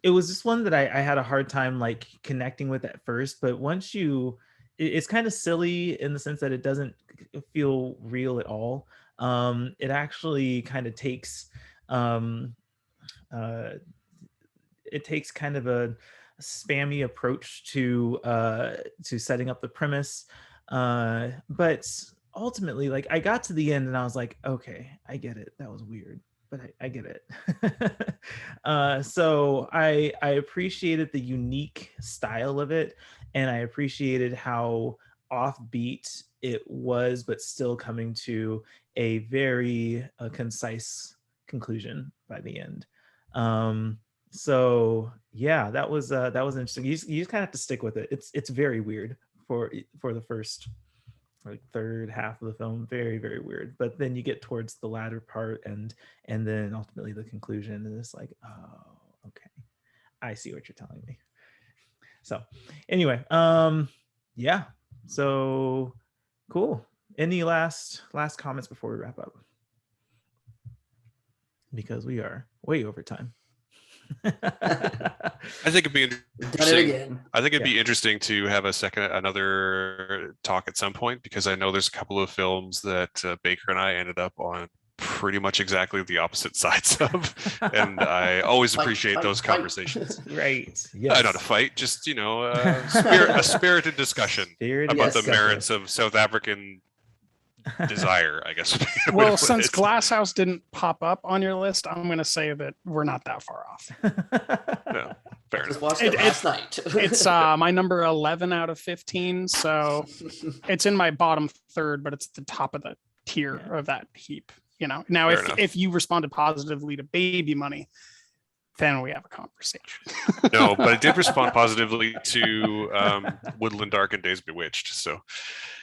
was just one that I had a hard time like connecting with at first, but once it's kind of silly in the sense that it doesn't feel real at all. It actually kind of takes it takes kind of a spammy approach to setting up the premise, but ultimately, like, I got to the end and I was like, okay, I get it. That was weird, but I get it. So I appreciated the unique style of it, and I appreciated how offbeat it was, but still coming to a very concise conclusion by the end. So yeah, that was interesting. You just kind of have to stick with it. It's very weird for the first like third half of the film, very, very weird. But then you get towards the latter part and then ultimately the conclusion, and it's like, oh, okay, I see what you're telling me. So anyway, yeah, so cool. Any last comments before we wrap up? Because we are way over time.
I think it'd be interesting. I think it'd be interesting to have another talk at some point, because I know there's a couple of films that Baker and I ended up on pretty much exactly the opposite sides of, and I always appreciate those conversations.
Right? Yes.
Not a fight, just a spirited discussion about the merits of South African desire, I guess.
Well, since Glasshouse didn't pop up on your list, I'm going to say that we're not that far off.
No, fair enough.
Watched it last night.
It's my number 11 out of 15, so it's in my bottom third, but it's the top of the tier of that heap. Now, if you responded positively to Baby Money, then we have a conversation.
No, but I did respond positively to Woodland Dark and Days Bewitched. So,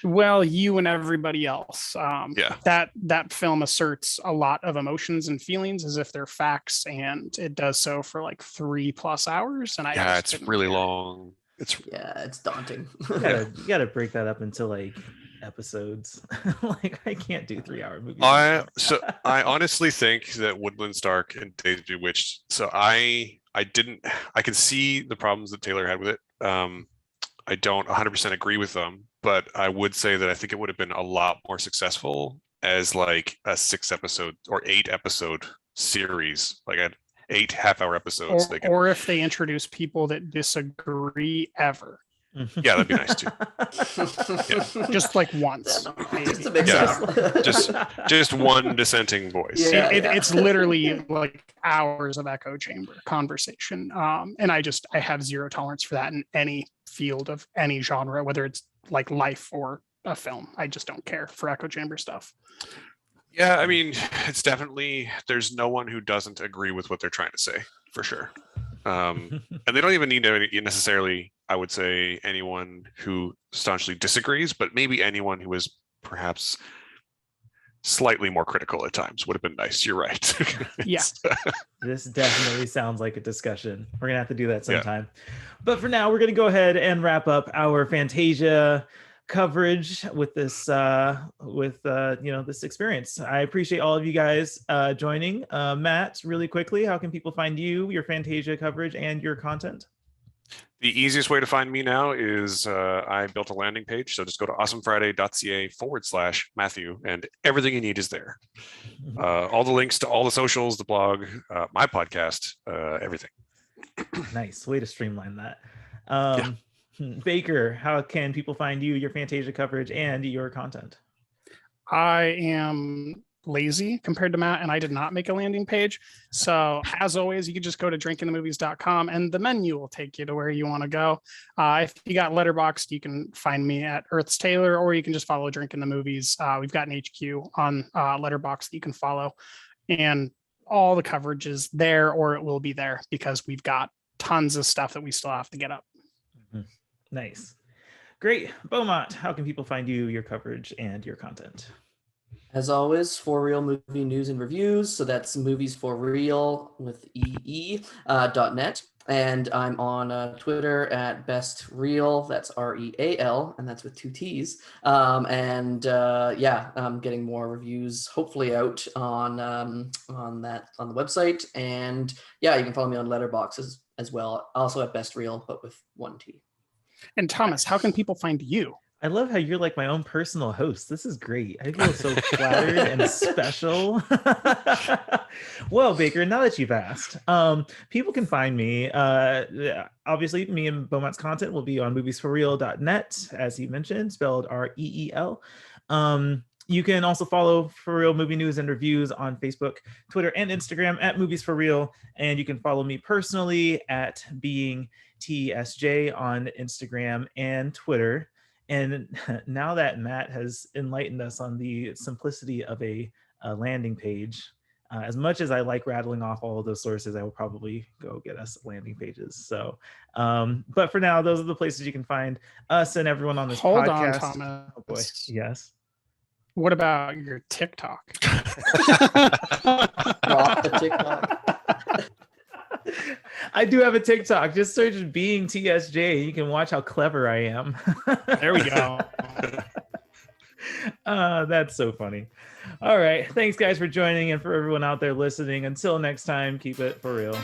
well, you and everybody else.
Yeah.
That film asserts a lot of emotions and feelings as if they're facts, and it does so for like 3+ hours. And
yeah, it's really long.
It's daunting.
You gotta break that up into like episodes. Like I can't do 3-hour movies.
I honestly think that Woodland Dark and Days Bewitched. So I can see the problems that Taylor had with it. I don't 100% agree with them, but I would say that I think it would have been a lot more successful as like a 6-episode or 8-episode series, like an 8 half-hour episodes.
Or if they introduce people that disagree ever.
Yeah, that'd be nice too.
Yeah. Just like once.
Just to mix it
up. Just one dissenting voice.
It's literally like hours of echo chamber conversation. And I have zero tolerance for that in any field of any genre, whether it's like life or a film. I just don't care for echo chamber stuff.
Yeah, I mean, it's definitely, there's no one who doesn't agree with what they're trying to say, for sure. And they don't even need to necessarily, I would say, anyone who staunchly disagrees, but maybe anyone who is perhaps slightly more critical at times would have been nice. You're right.
Yeah.
This definitely sounds like a discussion. We're gonna have to do that sometime. Yeah. But for now, we're gonna go ahead and wrap up our Fantasia coverage with this this experience. I appreciate all of you guys joining. Matt, really quickly, how can people find you, your Fantasia coverage, and your content?
The easiest way to find me now is I built a landing page. So just go to awesomefriday.ca/Matthew, and everything you need is there. All the links to all the socials, the blog, my podcast, everything.
Nice way to streamline that. Baker, how can people find you, your Fantasia coverage, and your content?
I am lazy compared to Matt, and I did not make a landing page. So as always, you can just go to drinkingthemovies.com and the menu will take you to where you want to go. If you got Letterboxd, you can find me at Earth's Taylor, or you can just follow Drinking the Movies. We've got an HQ on Letterboxd that you can follow, and all the coverage is there, or it will be there, because we've got tons of stuff that we still have to get up.
Nice. Great. Beaumont, how can people find you, your coverage, and your content?
As always, ForReel movie news and reviews. So that's movies for real with .net. And I'm on Twitter at BestReel. That's REAL, and that's with 2 T's. I'm getting more reviews hopefully out on the website. And yeah, you can follow me on Letterboxd as well. Also at BestReel, but with 1 T.
And Thomas, how can people find you?
I love how you're like my own personal host. This is great. I feel so flattered and special. Well, Baker, now that you've asked, people can find me. Obviously, me and Beaumont's content will be on moviesforreal.net, as he mentioned, spelled REEL. You can also follow ForReel movie news and reviews on Facebook, Twitter, and Instagram at Movies for Real. And you can follow me personally at Being TSJ on Instagram and Twitter. And now that Matt has enlightened us on the simplicity of a landing page, as much as I like rattling off all of those sources, I will probably go get us landing pages. So, but for now, those are the places you can find us and everyone on this podcast.
Hold on, Thomas.
Oh boy, yes.
What about your TikTok?
Drop the TikTok.
I do have a TikTok. Just search Being TSJ. You can watch how clever I am.
There we go.
That's so funny. All right. Thanks, guys, for joining, and for everyone out there listening. Until next time, keep it for real.